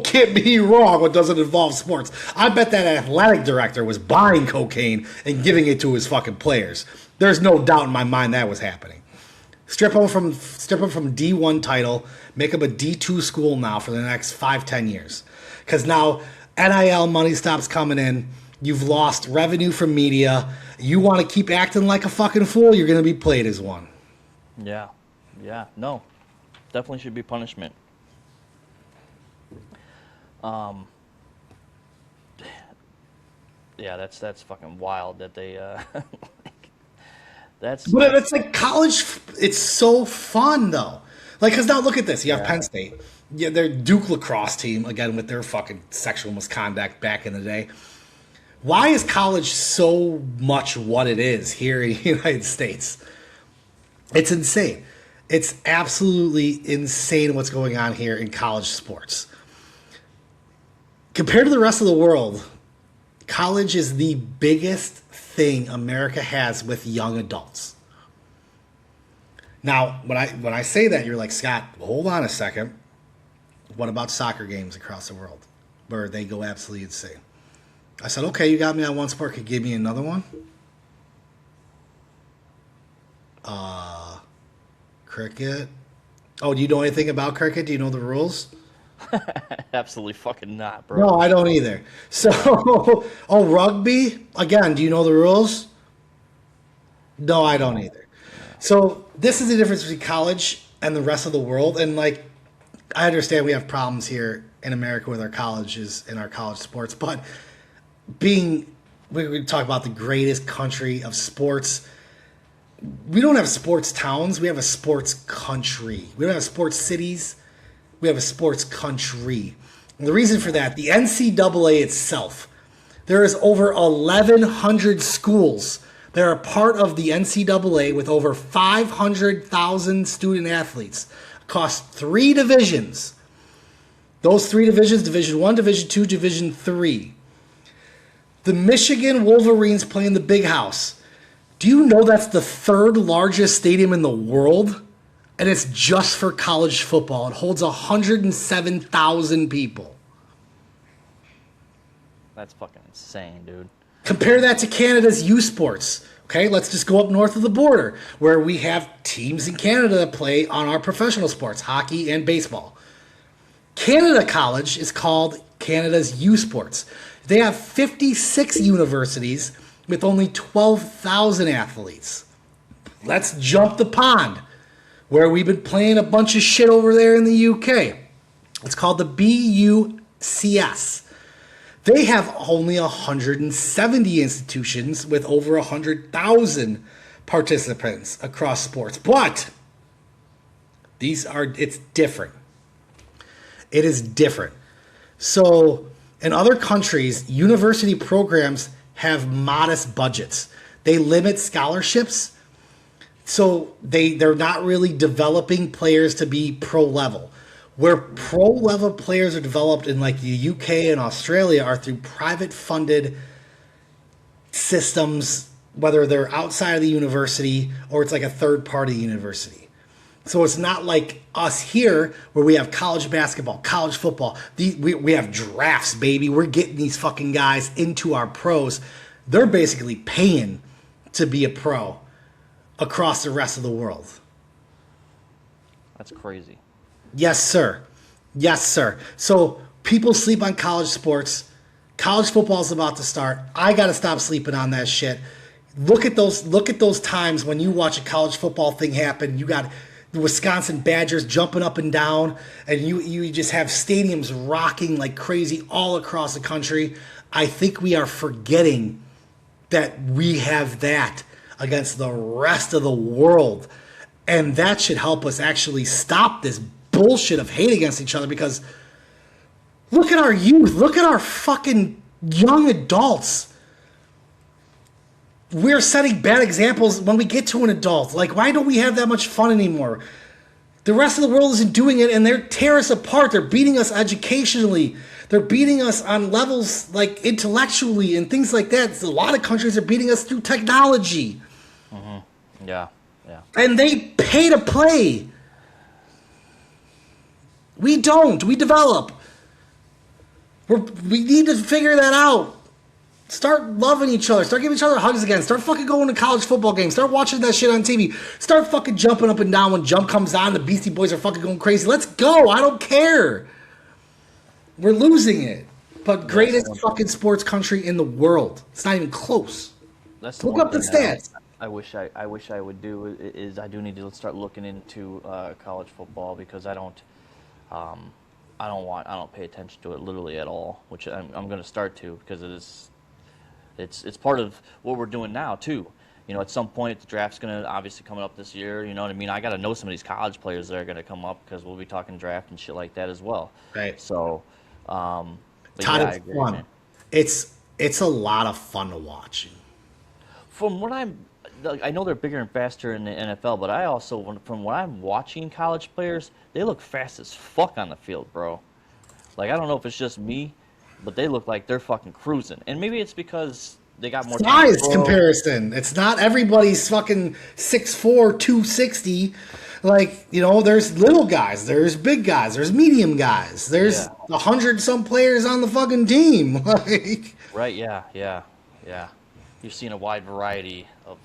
get me wrong, it doesn't involve sports. I bet that athletic director was buying cocaine and giving it to his fucking players. There's no doubt in my mind that was happening. Strip them from D1 title, make them a D2 school now for the next 5-10 years. Because now NIL money stops coming in. You've lost revenue from media. You want to keep acting like a fucking fool, you're going to be played as one. Yeah. Yeah. No. Definitely should be punishment. Um, yeah, that's fucking wild that they like, But that's it's like college. It's so fun though. Like, cause now look at this. You have yeah. Penn State. Yeah, their Duke lacrosse team again with their fucking sexual misconduct back in the day. Why is college so much what it is here in the United States? It's insane. It's absolutely insane what's going on here in college sports. Compared to the rest of the world, college is the biggest thing America has with young adults. Now, when I say that, you're like, Scott, hold on a second. What about soccer games across the world where they go absolutely insane? I said, okay, you got me on one sport. Could you give me another one? Cricket. Oh, do you know anything about cricket? Do you know the rules? Absolutely fucking not, No, bro. I don't either. So, oh, rugby? Again, do you know the rules? No, I don't No, either. no. So, this is the difference between college and the rest of the world. And, like, I understand we have problems here in America with our colleges and our college sports, but being, we talk about the greatest country of sports. We don't have sports towns. We have a sports country. We don't have sports cities. We have a sports country. And the reason for that, the NCAA itself, there is over 1,100 schools that are part of the NCAA with over 500,000 student athletes across three divisions. Those three divisions, Division 1, Division 2, Division 3. The Michigan Wolverines play in the Big House. Do you know that's the third largest stadium in the world? And it's just for college football. It holds 107,000 people. That's fucking insane, dude. Compare that to Canada's U Sports. Okay, let's just go up north of the border where we have teams in Canada that play on our professional sports, hockey and baseball. Canada College is called Canada's U Sports. They have 56 universities with only 12,000 athletes. Let's jump the pond where we've been playing a bunch of shit over there in the UK. It's called the BUCS. They have only 170 institutions with over 100,000 participants across sports. But it's different. It is different. So in other countries, university programs have modest budgets. They limit scholarships. So they're not really developing players to be pro level. Where pro level players are developed in like the UK and Australia are through private funded systems, whether they're outside of the university or it's like a third party university. So it's not like us here where we have college basketball, college football. We have drafts, baby. We're getting these fucking guys into our pros. They're basically paying to be a pro across the rest of the world. That's crazy. Yes, sir. Yes, sir. So people sleep on college sports. College football is about to start. I got to stop sleeping on that shit. Look at those times when you watch a college football thing happen. You got the Wisconsin Badgers jumping up and down, and you just have stadiums rocking like crazy all across the country. I think we are forgetting that we have that against the rest of the world. And that should help us actually stop this bullshit of hate against each other, because look at our youth. Look at our fucking young adults. We're setting bad examples when we get to an adult. Like, why don't we have that much fun anymore? The rest of the world isn't doing it, and they're tearing us apart. They're beating us educationally. They're beating us on levels like intellectually and things like that. A lot of countries are beating us through technology. Mm-hmm. Yeah, yeah. And they pay to play. We don't. We develop. We need to figure that out. Start loving each other. Start giving each other hugs again. Start fucking going to college football games. Start watching that shit on TV. Start fucking jumping up and down when Jump comes on. The Beastie Boys are fucking going crazy. Let's go. I don't care. We're losing it. But greatest fucking sports country in the world. It's not even close. That's the Look one up the thing that stats. I wish I would do is I do need to start looking into college football, because I don't I don't pay attention to it literally at all, which I'm going to start to because it's part of what we're doing now too. At some point the draft's going to obviously coming up this year. You know what I mean? I got to know some of these college players that are going to come up because we'll be talking draft and shit like that as well. Right. So, but Todd, yeah, I it's agree, fun. man. It's a lot of fun to watch. From what I know they're bigger and faster in the NFL, but I also, from what I'm watching college players, they look fast as fuck on the field, bro. Like, I don't know if it's just me, but they look like they're fucking cruising. And maybe it's because they got more time to Size throw. comparison. It's not everybody's fucking 6'4", 260. Like, there's little guys, there's big guys, there's medium guys, there's Yeah. 100 some players on the fucking team. Like, Right, yeah, yeah, yeah. You're seeing a wide variety of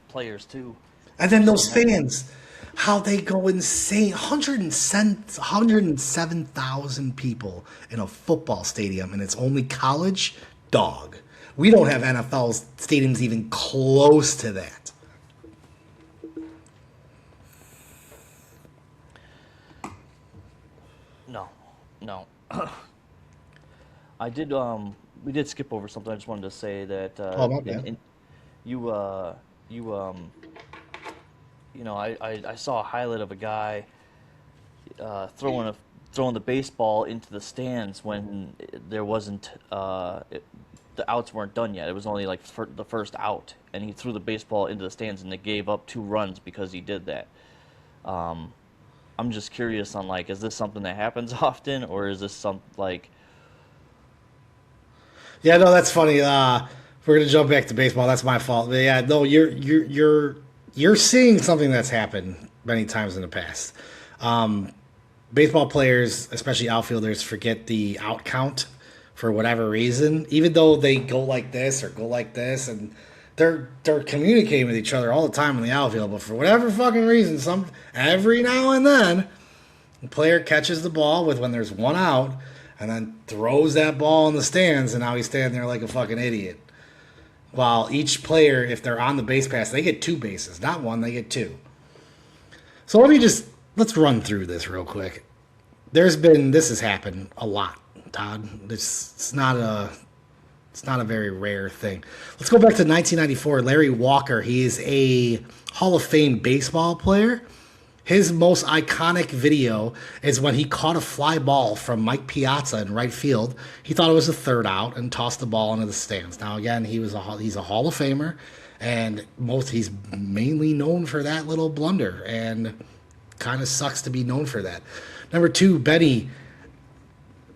players, too. and then those So, man, fans, how they go insane. 107,000 people in a football stadium, and it's only college? Dog. We don't have NFL stadiums even close to that. no, no. We did skip over something. I just wanted to say that Oh, my bad. you, you, I saw a highlight of a guy throwing the baseball into the stands when there wasn't the outs weren't done yet. It was only like the first out, and he threw the baseball into the stands, and they gave up 2 runs because he did that. I'm just curious on like, is this something that happens often, or is this some like, Yeah, no, that's funny. We're gonna jump back to baseball. That's my fault. But yeah, no, you're seeing something that's happened many times in the past. Baseball players, especially outfielders, forget the out count for whatever reason. Even though they go like this or go like this, and they're communicating with each other all the time in the outfield. But for whatever fucking reason, every now and then, the player catches the ball when there's one out, and then throws that ball in the stands, and now he's standing there like a fucking idiot. While each player, if they're on the base pass, they get 2 bases, not 1, they get 2. So let's run through this real quick. This has happened a lot, Todd. It's not a very rare thing. Let's go back to 1994. Larry Walker, he is a Hall of Fame baseball player. His most iconic video is when he caught a fly ball from Mike Piazza in right field. He thought it was a third out and tossed the ball into the stands. Now, again, he's a Hall of Famer, and he's mainly known for that little blunder, and kind of sucks to be known for that. Number 2, Benny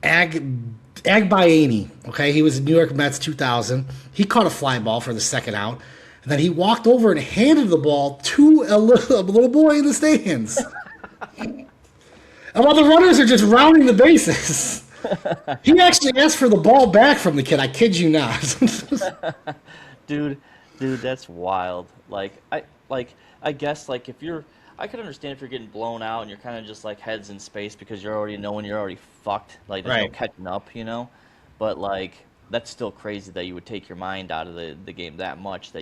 Agbayani. Okay, he was in New York Mets 2000. He caught a fly ball for the second out. And then he walked over and handed the ball to a little boy in the stands. And while the runners are just rounding the bases, he actually asked for the ball back from the kid. I kid you not. dude, that's wild. I guess like I could understand if you're getting blown out and you're kind of just like heads in space because you're already knowing you're already fucked. Like there's no Right. catching up. But like that's still crazy that you would take your mind out of the game that much that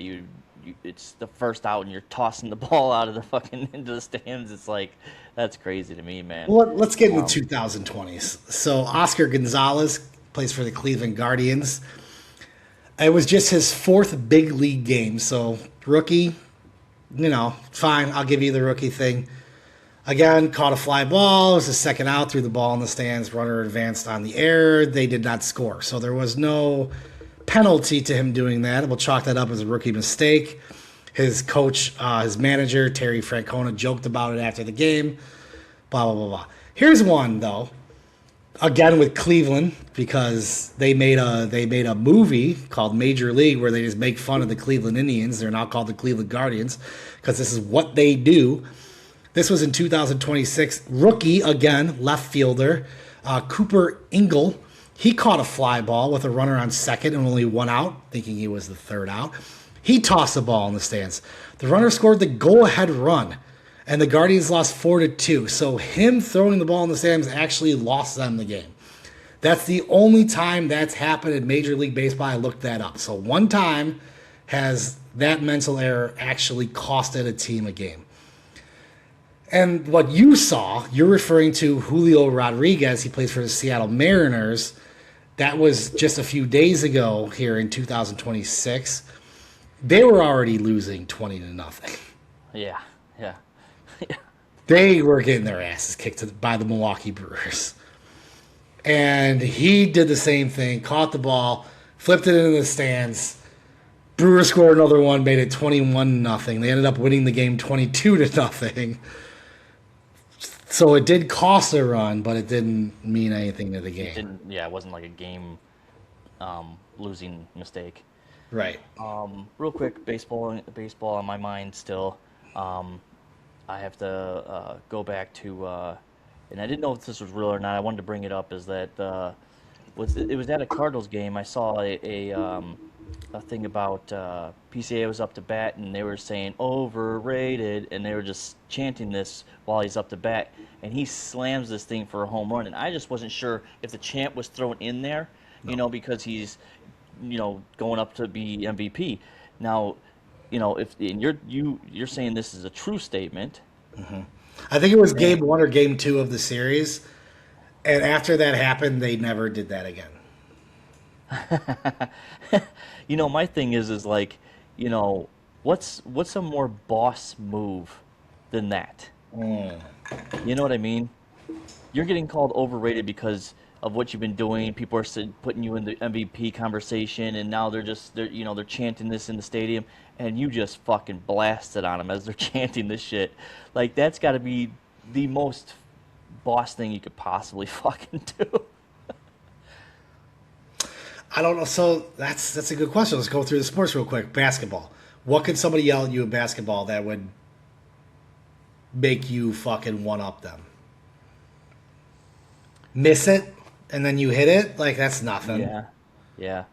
it's the first out and you're tossing the ball out of the fucking into the stands. It's like that's crazy to me, man. Well, let's get into 2020s. So Oscar Gonzalez plays for the Cleveland Guardians. It was just his 4th big league game. So rookie, fine. I'll give you the rookie thing. Again, caught a fly ball. It was the second out, threw the ball in the stands. Runner advanced on the air. They did not score. So there was no penalty to him doing that. We'll chalk that up as a rookie mistake. His coach, his manager, Terry Francona, joked about it after the game. Blah, blah, blah, blah. Here's one, though. Again with Cleveland, because they made a movie called Major League where they just make fun of the Cleveland Indians. They're now called the Cleveland Guardians because this is what they do. This was in 2026. Rookie, again, left fielder, Cooper Ingle. He caught a fly ball with a runner on second and only 1 out, thinking he was the third out. He tossed the ball in the stands. The runner scored the go-ahead run, and the Guardians lost 4-2. So him throwing the ball in the stands actually lost them the game. That's the only time that's happened in Major League Baseball. I looked that up. So one time has that mental error actually costed a team a game. And what you saw, you're referring to Julio Rodriguez. He plays for the Seattle Mariners. That was just a few days ago here in 2026. They were already losing 20 to nothing. Yeah, yeah, yeah. They were getting their asses kicked by the Milwaukee Brewers. And he did the same thing, caught the ball, flipped it into the stands. Brewers scored another one, made it 21 nothing. They ended up winning the game 22 to nothing. So it did cost a run, but it didn't mean anything to the game. It wasn't like a game losing mistake. Right. Real quick, baseball on my mind still. I have to go back to, and I didn't know if this was real or not. I wanted to bring it up. Is that it was at a Cardinals game. I saw a thing about PCA was up to bat, and they were saying overrated, and they were just chanting this while he's up to bat, and he slams this thing for a home run. And I just wasn't sure if the chant was thrown in there, because he's, going up to be MVP. Now, if and you're saying this is a true statement. Mm-hmm. I think it was game 1 or game 2 of the series, and after that happened, they never did that again. My thing is like, what's a more boss move than that? You know what I mean? You're getting called overrated because of what you've been doing. People are putting you in the MVP conversation, and now they're chanting this in the stadium, and you just fucking blasted on them as they're chanting this shit. Like, that's got to be the most boss thing you could possibly fucking do. I don't know. So that's a good question. Let's go through the sports real quick. Basketball. What could somebody yell at you in basketball that would make you fucking one-up them? Miss it, and then you hit it? Like, that's nothing. Yeah.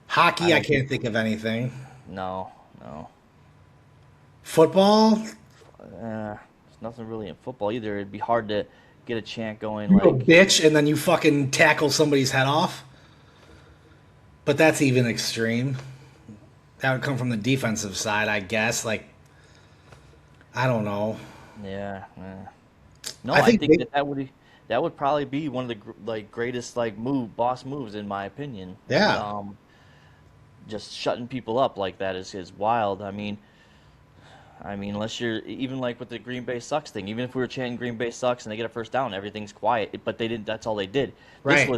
Hockey, I can't think of anything. No. Football? There's nothing really in football either. It'd be hard to get a chant going. You like go bitch, and then you fucking tackle somebody's head off? But that's even extreme. That would come from the defensive side, I guess. Like, I don't know. Yeah. No, I think that would probably be one of the greatest boss moves in my opinion. Yeah. Just shutting people up like that is wild. I mean, unless you're even like with the Green Bay sucks thing. Even if we were chanting Green Bay sucks and they get a first down, everything's quiet. But they didn't. That's all they did. Right.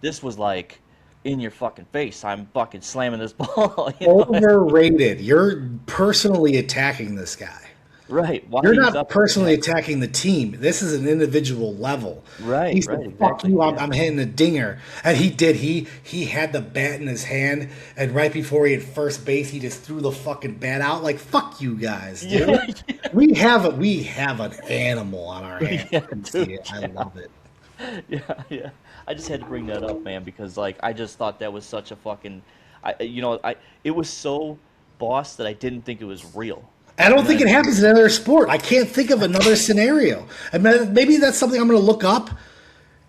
This was like in your fucking face. I'm fucking slamming this ball. Overrated. You're personally attacking this guy. Right. You're not personally attacking the team. This is an individual level. Right. He said, fuck you, I'm hitting a dinger. And he did. He had the bat in his hand, and right before he hit first base, he just threw the fucking bat out. Like, fuck you guys, dude. Yeah. We have an animal on our hands. Yeah, dude, I love it. Yeah. I just had to bring that up, man, because I just thought that was such a fucking, it was so boss that I didn't think it was real. I don't think it happens in another sport. I can't think of another scenario. I mean, maybe that's something I'm going to look up,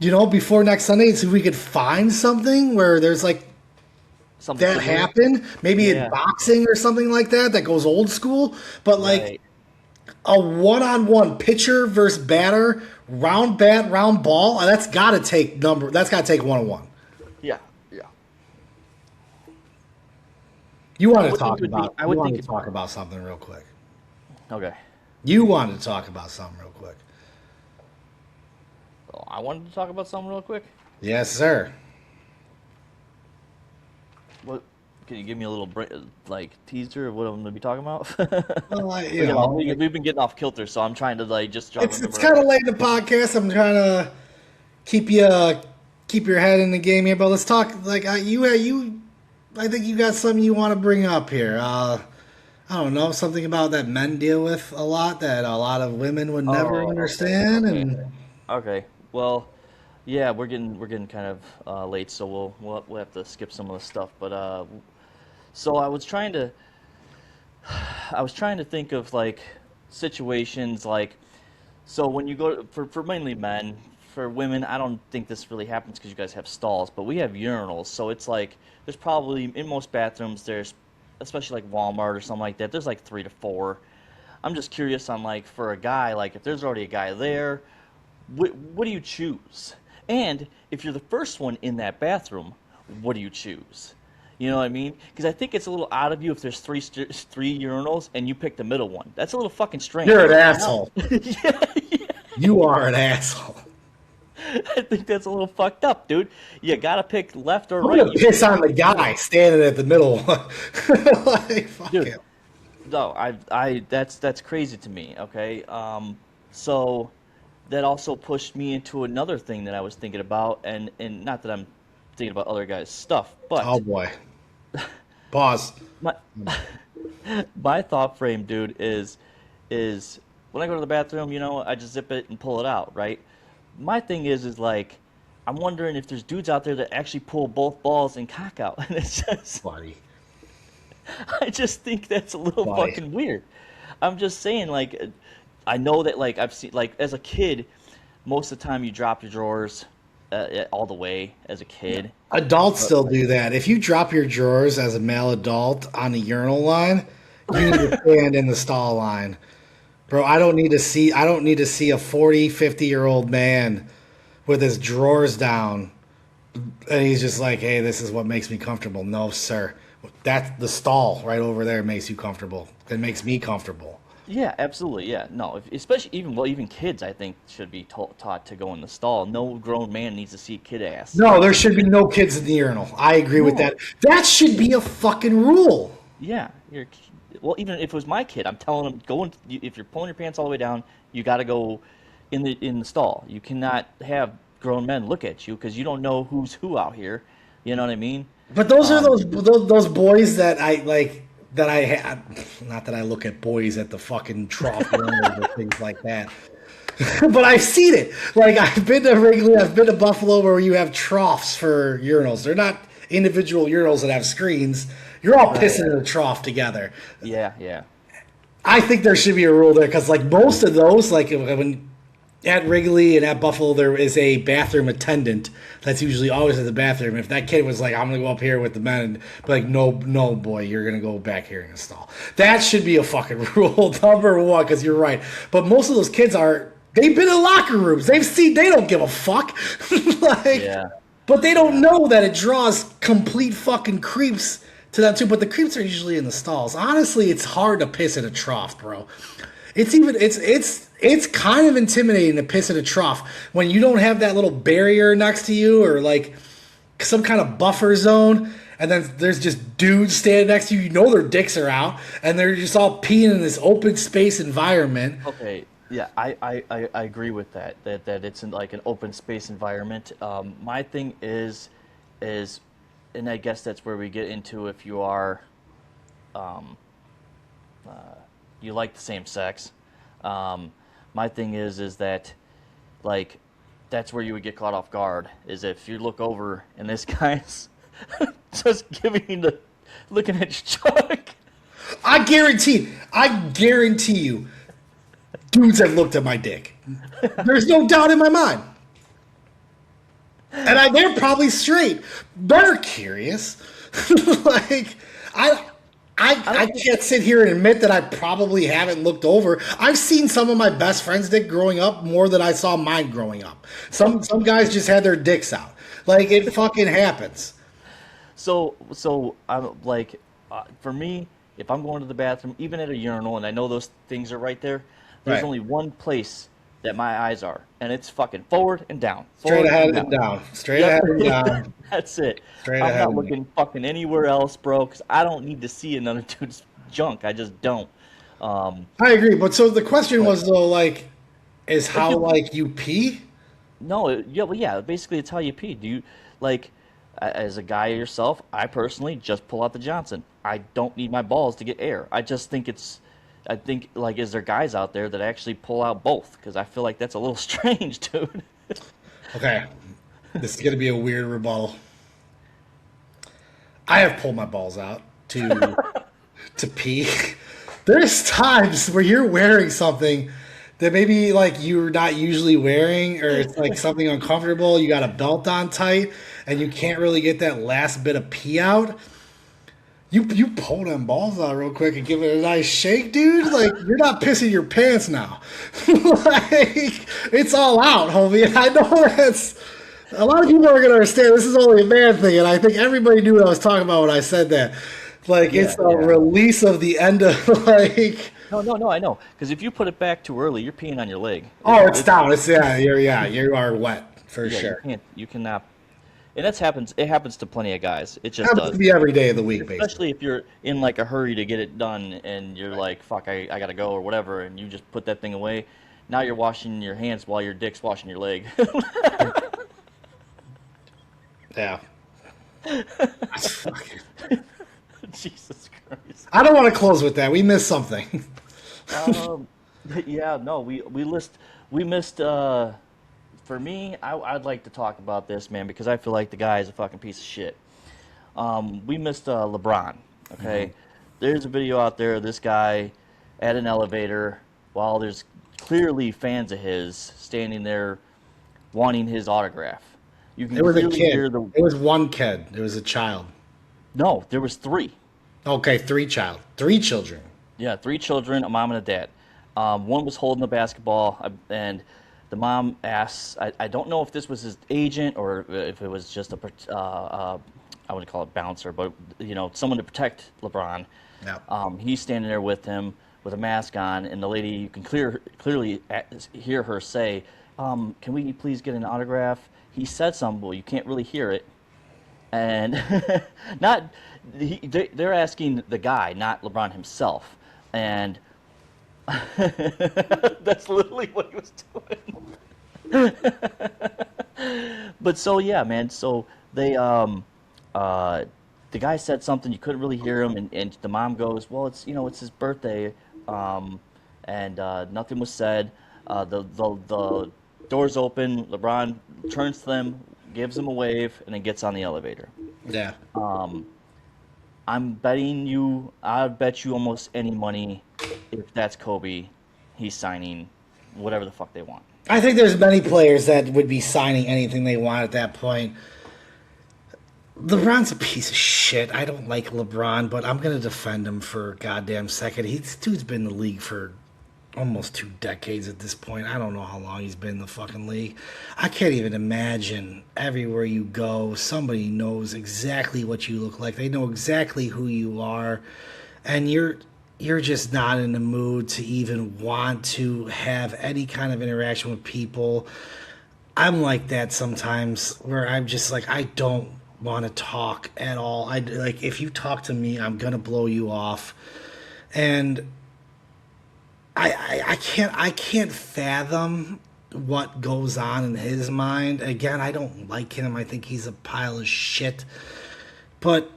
before next Sunday and see if we could find something where there's something that happened. Maybe in boxing or something like that goes old school. But a one-on-one pitcher versus batter, round bat, round ball, that's got to take 1-on-1. Yeah. You want to talk about something real quick. Okay. You wanted to talk about something real quick. Oh, I wanted to talk about something real quick? Yes, sir. What? Can you give me a little teaser of what I'm going to be talking about? Well, we've been getting off kilter, so I'm trying to just jump. It's kind of late in the podcast. I'm trying to keep your head in the game here, but let's talk. I think you got something you want to bring up here. I don't know, something about that men deal with a lot that a lot of women would never understand. Okay. Okay. Well, yeah, we're getting kind of late, so we'll have to skip some of the stuff. But so I was trying to think of situations so when you go for mainly men. For women, I don't think this really happens because you guys have stalls, but we have urinals, so it's there's probably in most bathrooms there's, especially Walmart or something like that, there's 3 to 4. I'm just curious on like for a guy, like if there's already a guy there, what do you choose? And if you're the first one in that bathroom, what do you choose? You know what I mean? Because I think it's a little odd of you if there's three urinals and you pick the middle one. That's a little fucking strange. You're an asshole. Yeah, yeah. You are an asshole. I think that's a little fucked up, dude. You gotta pick left or I'm right. gonna piss on the guy standing at the middle one. Like, fuck Dude, him. no, that's crazy to me. Okay, so that also pushed me into another thing that I was thinking about, and not that I'm thinking about other guys' stuff, Oh but boy. Pause. my my thought frame, dude, is when I go to the bathroom, I just zip it and pull it out, right? My thing is like, I'm wondering if there's dudes out there that actually pull both balls and cock out, and it's just, Buddy. I just think that's a little Buddy. fucking weird. I'm just saying, like, I know that, like, I've seen, like, as a kid, most of the time you drop your drawers all the way as a kid. Adults But, still like, do that. If you drop your drawers as a male adult on the urinal line, you need to stand in the stall line. Bro, I don't need to see a 40, 50-year-old man with his drawers down and he's just like, "Hey, this is what makes me comfortable." No, sir. That's the stall right over there makes you comfortable. It makes me comfortable. yeah, absolutely, yeah. No, especially even kids, I think, should be taught to go in the stall. No grown man needs to see a kid ass. No, there should be no kids in the urinal. I agree with No. that. That should be a fucking rule. Yeah, well, even if it was my kid, I'm telling him if you're pulling your pants all the way down, you got to go in the stall. You cannot have grown men look at you because you don't know who's who out here. You know what I mean? But those are Um, those boys that I like that I had. Not that I look at boys at the fucking trough urinals or things like that. But I've seen it. Like I've been to Wrigley, I've been to Buffalo where you have troughs for urinals. They're not individual urinals that have screens. You're all right. pissing in a trough together. Yeah, yeah. I think there should be a rule there because like most of those, like when at Wrigley and at Buffalo, there is a bathroom attendant that's usually always at the bathroom. If that kid was like, "I'm gonna go up here with the men," and be like, "No, no, boy, you're gonna go back here in a stall." That should be a fucking rule, number one, because you're right. But most of those kids they've been in locker rooms. They don't give a fuck. Like, Yeah, but they don't yeah. know that it draws complete fucking creeps to that too. But the creeps are usually in the stalls. Honestly, it's hard to piss in a trough, bro. It's kind of intimidating to piss in a trough when you don't have that little barrier next to you or like some kind of buffer zone, and then there's just dudes standing next to you. You know their dicks are out, and they're just all peeing in this open space environment. Okay, yeah, I agree with that. That it's in like an open space environment. My thing is, and I guess that's where we get into if you are, um, you like the same sex. My thing is that like that's where you would get caught off guard is if you look over and this guy's just looking at your junk. I guarantee you, dudes have looked at my dick. There's no doubt in my mind. And they're probably straight. They're curious. Like, I, I I don't think can't sit here and admit that I probably haven't looked over. I've seen some of my best friends' dick growing up more than I saw mine growing up. Some guys just had their dicks out. Like, it fucking happens. so. I'm like, for me, if I'm going to the bathroom, even at a urinal, and I know those things are right there, there's Right. only one place that my eyes are, and it's fucking forward and down, Straight forward ahead and and down. down. Straight Yep, ahead and down. that's it. Straight I'm ahead not and down. looking fucking anywhere else, bro, because I don't need to see another dude's junk. I just don't. Um, I agree. But so the question but was, though, like, is like how, like, you pee? no, yeah, well, yeah. Basically, it's how you pee. Do you like, as a guy yourself? I personally just pull out the Johnson. I don't need my balls to get air. I just think it's. I think like, is there guys out there that actually pull out both? Because I feel like that's a little strange, dude. Okay. This is going to be a weird rebuttal. I have pulled my balls out to pee. There's times where you're wearing something that maybe like you're not usually wearing, or it's like something uncomfortable. You got a belt on tight, and you can't really get that last bit of pee out. You pull them balls out real quick and give it a nice shake, dude. Like you're not pissing your pants now. Like it's all out, homie. And I know that's a lot of people are gonna understand this is only a man thing, and I think everybody knew what I was talking about when I said that. Like it's a release of the end of like. No, I know. Because if you put it back too early, you're peeing on your leg. Oh, it's down. You are wet for sure. You cannot. And it happens to plenty of guys. It just happens does. To be every day of the week, Especially if you're in like a hurry to get it done and you're like, fuck, I gotta go or whatever, and you just put that thing away. Now you're washing your hands while your dick's washing your leg. Yeah. Jesus Christ. I don't want to close with that. We missed something. Yeah, no, we missed. For me, I'd like to talk about this, man, because I feel like the guy is a fucking piece of shit. We missed LeBron. Okay, There's a video out there of this guy at an elevator while there's clearly fans of his standing there wanting his autograph. You can It was a clearly kid. hear It was one kid. It was a child. No, there was three. Okay, three children. Yeah, three children, a mom and a dad. One was holding the basketball, and the mom asks, I don't know if this was his agent or if it was just I wouldn't call it bouncer, but someone to protect LeBron. Yeah. He's standing there with him with a mask on, and the lady, you can clearly hear her say, "Can we please get an autograph?" He said something, but you can't really hear it, and they're asking the guy, not LeBron himself, and that's literally what he was doing. But so yeah, man. So they the guy said something, you couldn't really hear him, and the mom goes, "Well, it's his birthday," and nothing was said. The doors open. LeBron turns to them, gives them a wave, and then gets on the elevator. Yeah. I'd bet you almost any money if that's Kobe, he's signing whatever the fuck they want. I think there's many players that would be signing anything they want at that point. LeBron's a piece of shit. I don't like LeBron, but I'm going to defend him for a goddamn second. This dude's been in the league for almost 2 decades at this point. I don't know how long he's been in the fucking league. I can't even imagine everywhere you go, somebody knows exactly what you look like. They know exactly who you are, and you're just not in the mood to even want to have any kind of interaction with people. I'm like that sometimes, where I'm just like, I don't want to talk at all. If you talk to me, I'm gonna blow you off, and I can't fathom what goes on in his mind. Again, I don't like him. I think he's a pile of shit. But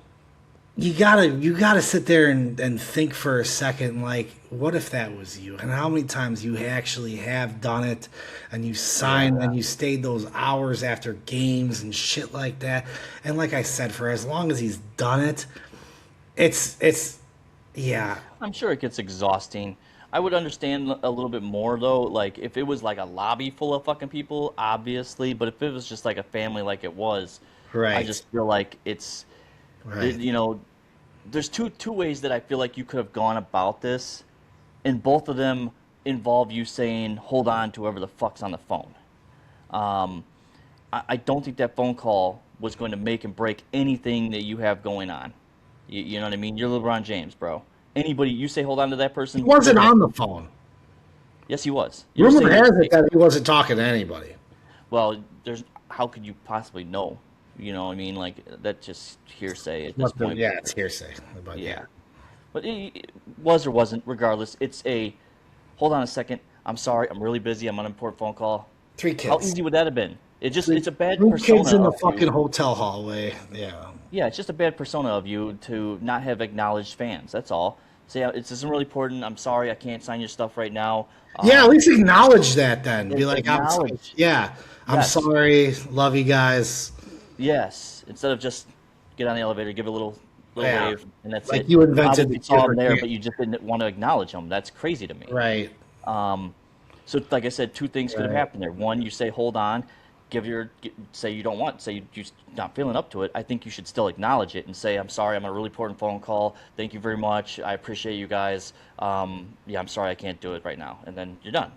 you gotta sit there and think for a second, like, what if that was you? And how many times you actually have done it, and you signed and you stayed those hours after games and shit like that. And like I said, for as long as he's done it, it's yeah. I'm sure it gets exhausting. I would understand a little bit more though, like if it was like a lobby full of fucking people, obviously, but if it was just like a family like it was, Right. I just feel like it's, Right. there's two ways that I feel like you could have gone about this, and both of them involve you saying, hold on to whoever the fuck's on the phone. I don't think that phone call was going to make and break anything that you have going on. You know what I mean? You're LeBron James, bro. Anybody, you say hold on to that person. He wasn't on the phone. Yes, he was. Rumor has it that he wasn't talking to anybody. Well, how could you possibly know? You know what I mean? Like, that's just hearsay at this point. Yeah, it's hearsay. But Yeah. But it was or wasn't, regardless. It's hold on a second. I'm sorry. I'm really busy. I'm on an important phone call. 3 kids. How easy would that have been? It's a bad 3 persona. kids in the of fucking you. hotel hallway. Yeah. Yeah, it's just a bad persona of you to not have acknowledged fans. That's all. Say, this isn't really important. I'm sorry. I can't sign your stuff right now. Yeah, at least acknowledge that then. Be like, I'm Yes. sorry. Love you guys. Yes. Instead of just get on the elevator, give a little wave, and that's Like it. you invented Obviously the saw him killer there, can. but you just didn't want to acknowledge him. That's crazy to me. Right. So, like I said, 2 things could have happened there. One, you say, hold on. say you don't want, say you're not feeling up to it. I think you should still acknowledge it and say, I'm sorry, I'm on a really important phone call. Thank you very much. I appreciate you guys. Yeah, I'm sorry I can't do it right now. And then you're done.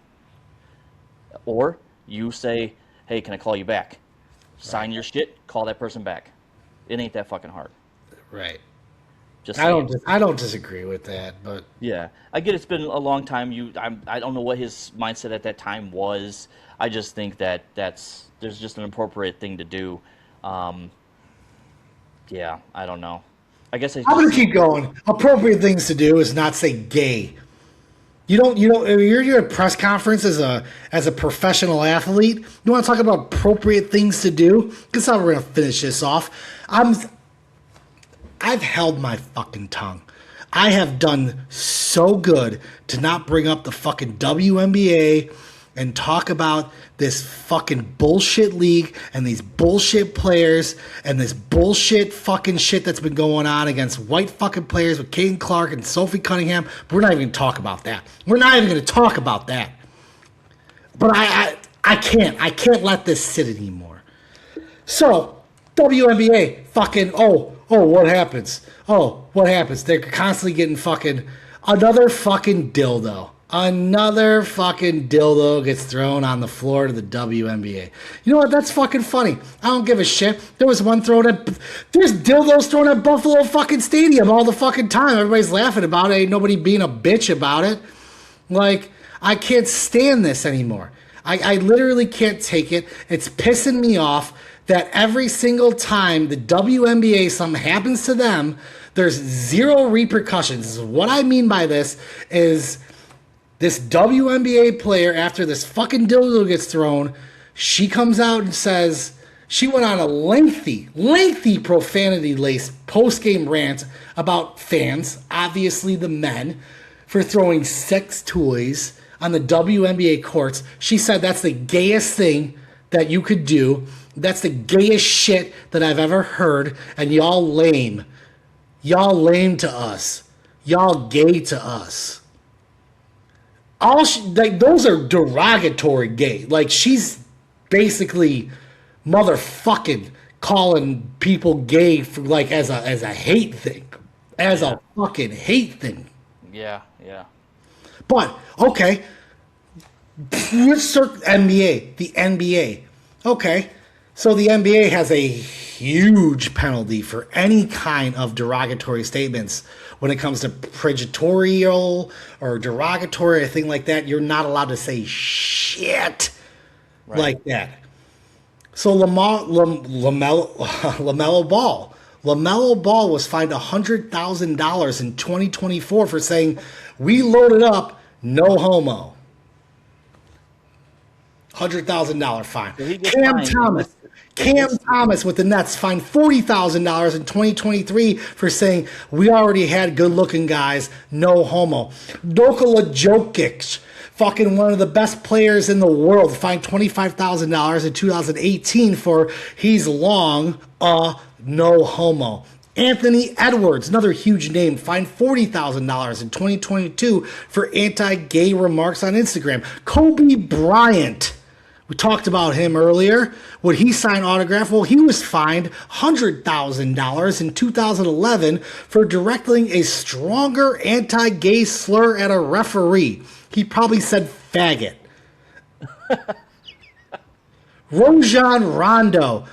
Or you say, hey, can I call you back? Sign your shit, call that person back. It ain't that fucking hard. Right. Just I don't disagree with that, but yeah, I get it's been a long time. I don't know what his mindset at that time was. I just think that there's just an appropriate thing to do. Yeah, I don't know. I guess I'm gonna keep going. Appropriate things to do is not say gay. You're at a press conference as a professional athlete. You want to talk about appropriate things to do? That's how we're gonna finish this off. I've held my fucking tongue. I have done so good to not bring up the fucking WNBA and talk about this fucking bullshit league and these bullshit players and this bullshit fucking shit that's been going on against white fucking players with Caden Clark and Sophie Cunningham. But we're not even going to talk about that. We're not even going to talk about that. But I can't let this sit anymore. So, WNBA, fucking, what happens? What happens? They're constantly getting fucking another fucking dildo. Another fucking dildo gets thrown on the floor to the WNBA. You know what? That's fucking funny. I don't give a shit. There's dildos thrown at Buffalo fucking Stadium all the fucking time. Everybody's laughing about it. Ain't nobody being a bitch about it. Like, I can't stand this anymore. I literally can't take it. It's pissing me off that every single time the WNBA, something happens to them, there's zero repercussions. What I mean by this is this WNBA player, after this fucking dildo gets thrown, she comes out and says she went on a lengthy profanity-laced post-game rant about fans, obviously the men, for throwing sex toys on the WNBA courts. She said that's the gayest thing that you could do. That's the gayest shit that I've ever heard, and y'all lame. Y'all lame to us. Y'all gay to us. Those are derogatory gay. Like, she's basically motherfucking calling people gay for, like, as a hate thing. As a fucking hate thing. Yeah. But, okay. Let's start NBA. The NBA. Okay. So the NBA has a huge penalty for any kind of derogatory statements. When it comes to predatorial or derogatory or thing like that, you're not allowed to say shit like that. So LaMelo Ball. LaMelo Ball was fined $100,000 in 2024 for saying, "We loaded up, no homo." $100,000 fine. Cam Thomas with the Nets fined $40,000 in 2023 for saying, "We already had good-looking guys, no homo." Nikola Jokic, fucking one of the best players in the world, fined $25,000 in 2018 for "he's long, no homo." Anthony Edwards, another huge name, fined $40,000 in 2022 for anti-gay remarks on Instagram. Kobe Bryant, we talked about him earlier. Would he sign autograph? Well, he was fined $100,000 in 2011 for directing a stronger anti-gay slur at a referee. He probably said faggot. Rajon Rondo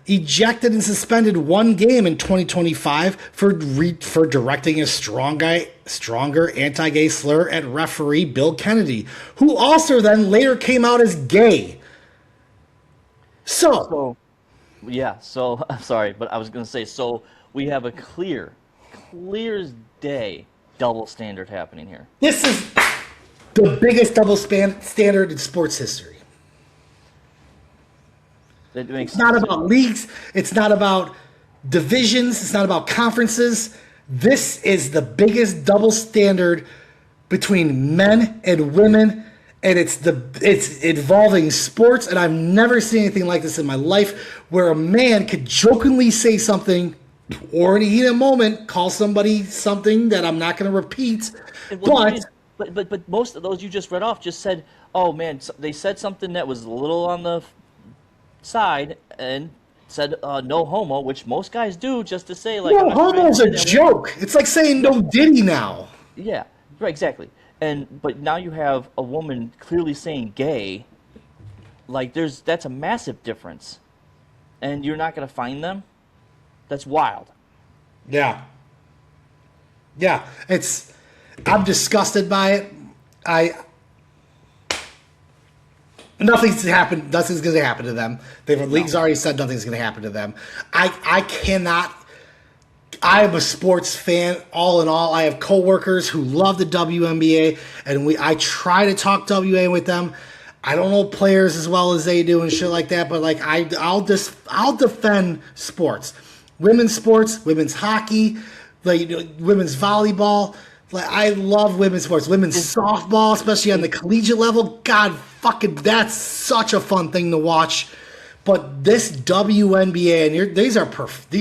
ejected and suspended 1 game in 2025 for directing a stronger anti-gay slur at referee Bill Kennedy, who also then later came out as gay. So I'm sorry, but I was going to say, so we have a clear as day double standard happening here. This is the biggest double standard in sports history. It's not about leagues. It's not about divisions. It's not about conferences. This is the biggest double standard between men and women, and it's involving sports. And I've never seen anything like this in my life, where a man could jokingly say something, or in a heated moment call somebody something that I'm not going to repeat. But most of those you just read off just said, oh man, they said something that was a little on the side and said no homo, which most guys do just to say like I'm No, not trying to homo's a hit. I won't. joke. It's like saying Yeah, no Diddy now. yeah, right, exactly. And but now you have a woman clearly saying gay. Like that's a massive difference, and you're not gonna find them. That's wild. Yeah. Yeah. I'm disgusted by it. I Nothing's happened. Nothing's going to happen to them. The No. league's already said nothing's going to happen to them. I cannot. I am a sports fan. All in all, I have coworkers who love the WNBA, and I try to talk WA with them. I don't know players as well as they do and shit like that, but like I'll defend sports, women's hockey, like women's volleyball. Like I love women's sports, women's Is softball, especially on the is collegiate level. God fucking, that's such a fun thing to watch. But this WNBA, and these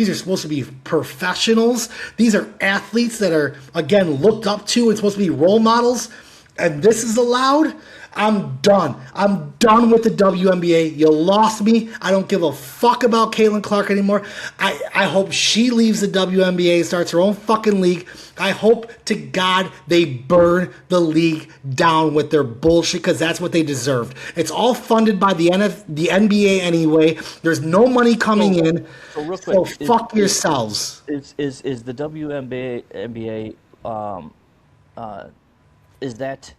are supposed to be professionals. These are athletes that are again looked up to and supposed to be role models. And this is allowed. I'm done. I'm done with the WNBA. You lost me. I don't give a fuck about Caitlin Clark anymore. I hope she leaves the WNBA and starts her own fucking league. I hope to God they burn the league down with their bullshit because that's what they deserved. It's all funded by the NBA anyway. There's no money coming so in. so real So quick. fuck yourselves. Is the WNBA is that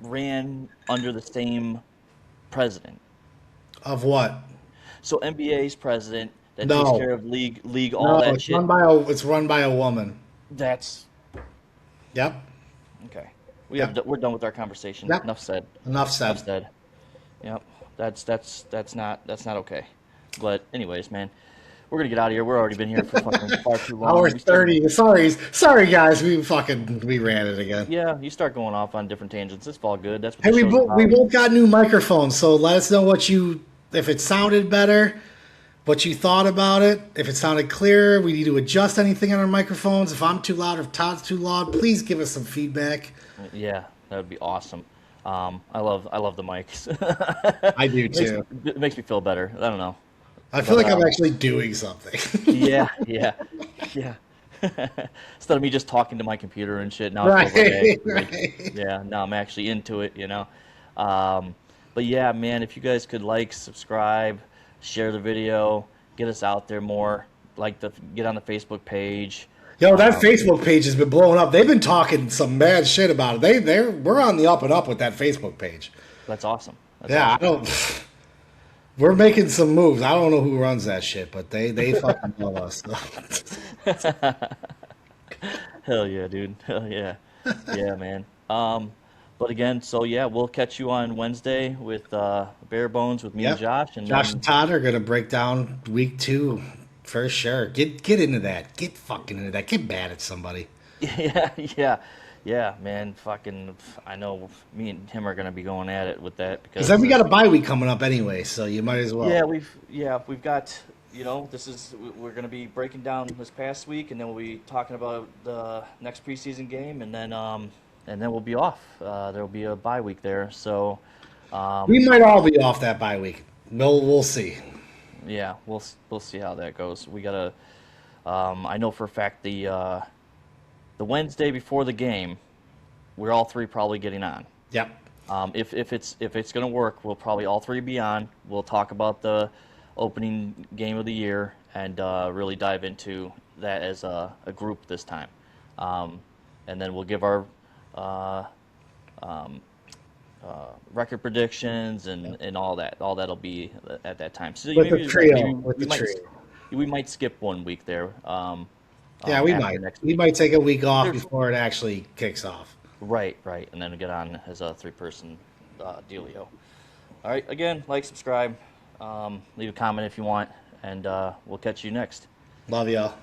ran under the same president? Of what? So NBA's president that takes No. care of league all No, that shit. it's run by a woman. That's Yep. okay. Yep. We're done with our conversation. Yep. Enough said. Enough Enough said. said. Yep. That's not okay. But anyways, man, we're gonna get out of here. We're already been here for fucking far too long. Hour 30. Sorry guys, we ran it again. Yeah, you start going off on different tangents. It's all good. That's what Hey, the show's we about. both got new microphones, so let us know if it sounded better, what you thought about it. If it sounded clearer, we need to adjust anything on our microphones. If I'm too loud, if Todd's too loud, please give us some feedback. Yeah, that would be awesome. I love the mics. I do makes, too. it makes me feel better. I don't know. I feel But like I'm actually doing something. yeah, yeah, yeah. Instead of me just talking to my computer and shit, now it feels Right, like, right. yeah, now I'm actually into it. Um, but yeah, man, if you guys could like, subscribe, share the video, get us out there more, get on the Facebook page. Yo, that Um, Facebook page has been blowing up. They've been talking some mad shit about it. We're on the up and up with that Facebook page. that's awesome. That's Yeah, I awesome. don't. We're making some moves. I don't know who runs that shit, but they fucking love us. Hell yeah, dude. Hell yeah. Yeah, man. But again, so yeah, we'll catch you on Wednesday with Bare Bones with me and Yep. Josh, and Josh and then Todd are gonna break down week 2 for sure. Get into that. Get fucking into that. Get mad at somebody. yeah, yeah, yeah, man. Fucking, I know me and him are gonna be going at it with that Because because then we got a bye week coming up anyway, so you might as well. we've got we're gonna be breaking down this past week, and then we'll be talking about the next preseason game, and then we'll be off. There'll be a bye week there, so We might all be off that bye week. We'll see. yeah, we'll see how that goes. We gotta. I know for a fact the Wednesday before the game, we're all three probably getting on. Yep. If it's gonna work, we'll probably all three be on. We'll talk about the opening game of the year and really dive into that as a group this time, and then we'll give our uh, um, record predictions and all that. All that'll be at that time. So With the maybe trio. With the we might trio. we might skip 1 week there. Yeah, we After might. next We week. might take a week off There's- before it actually kicks off. Right, and then get on as a 3-person dealio. All right, again, like, subscribe, leave a comment if you want, and we'll catch you next. Love y'all.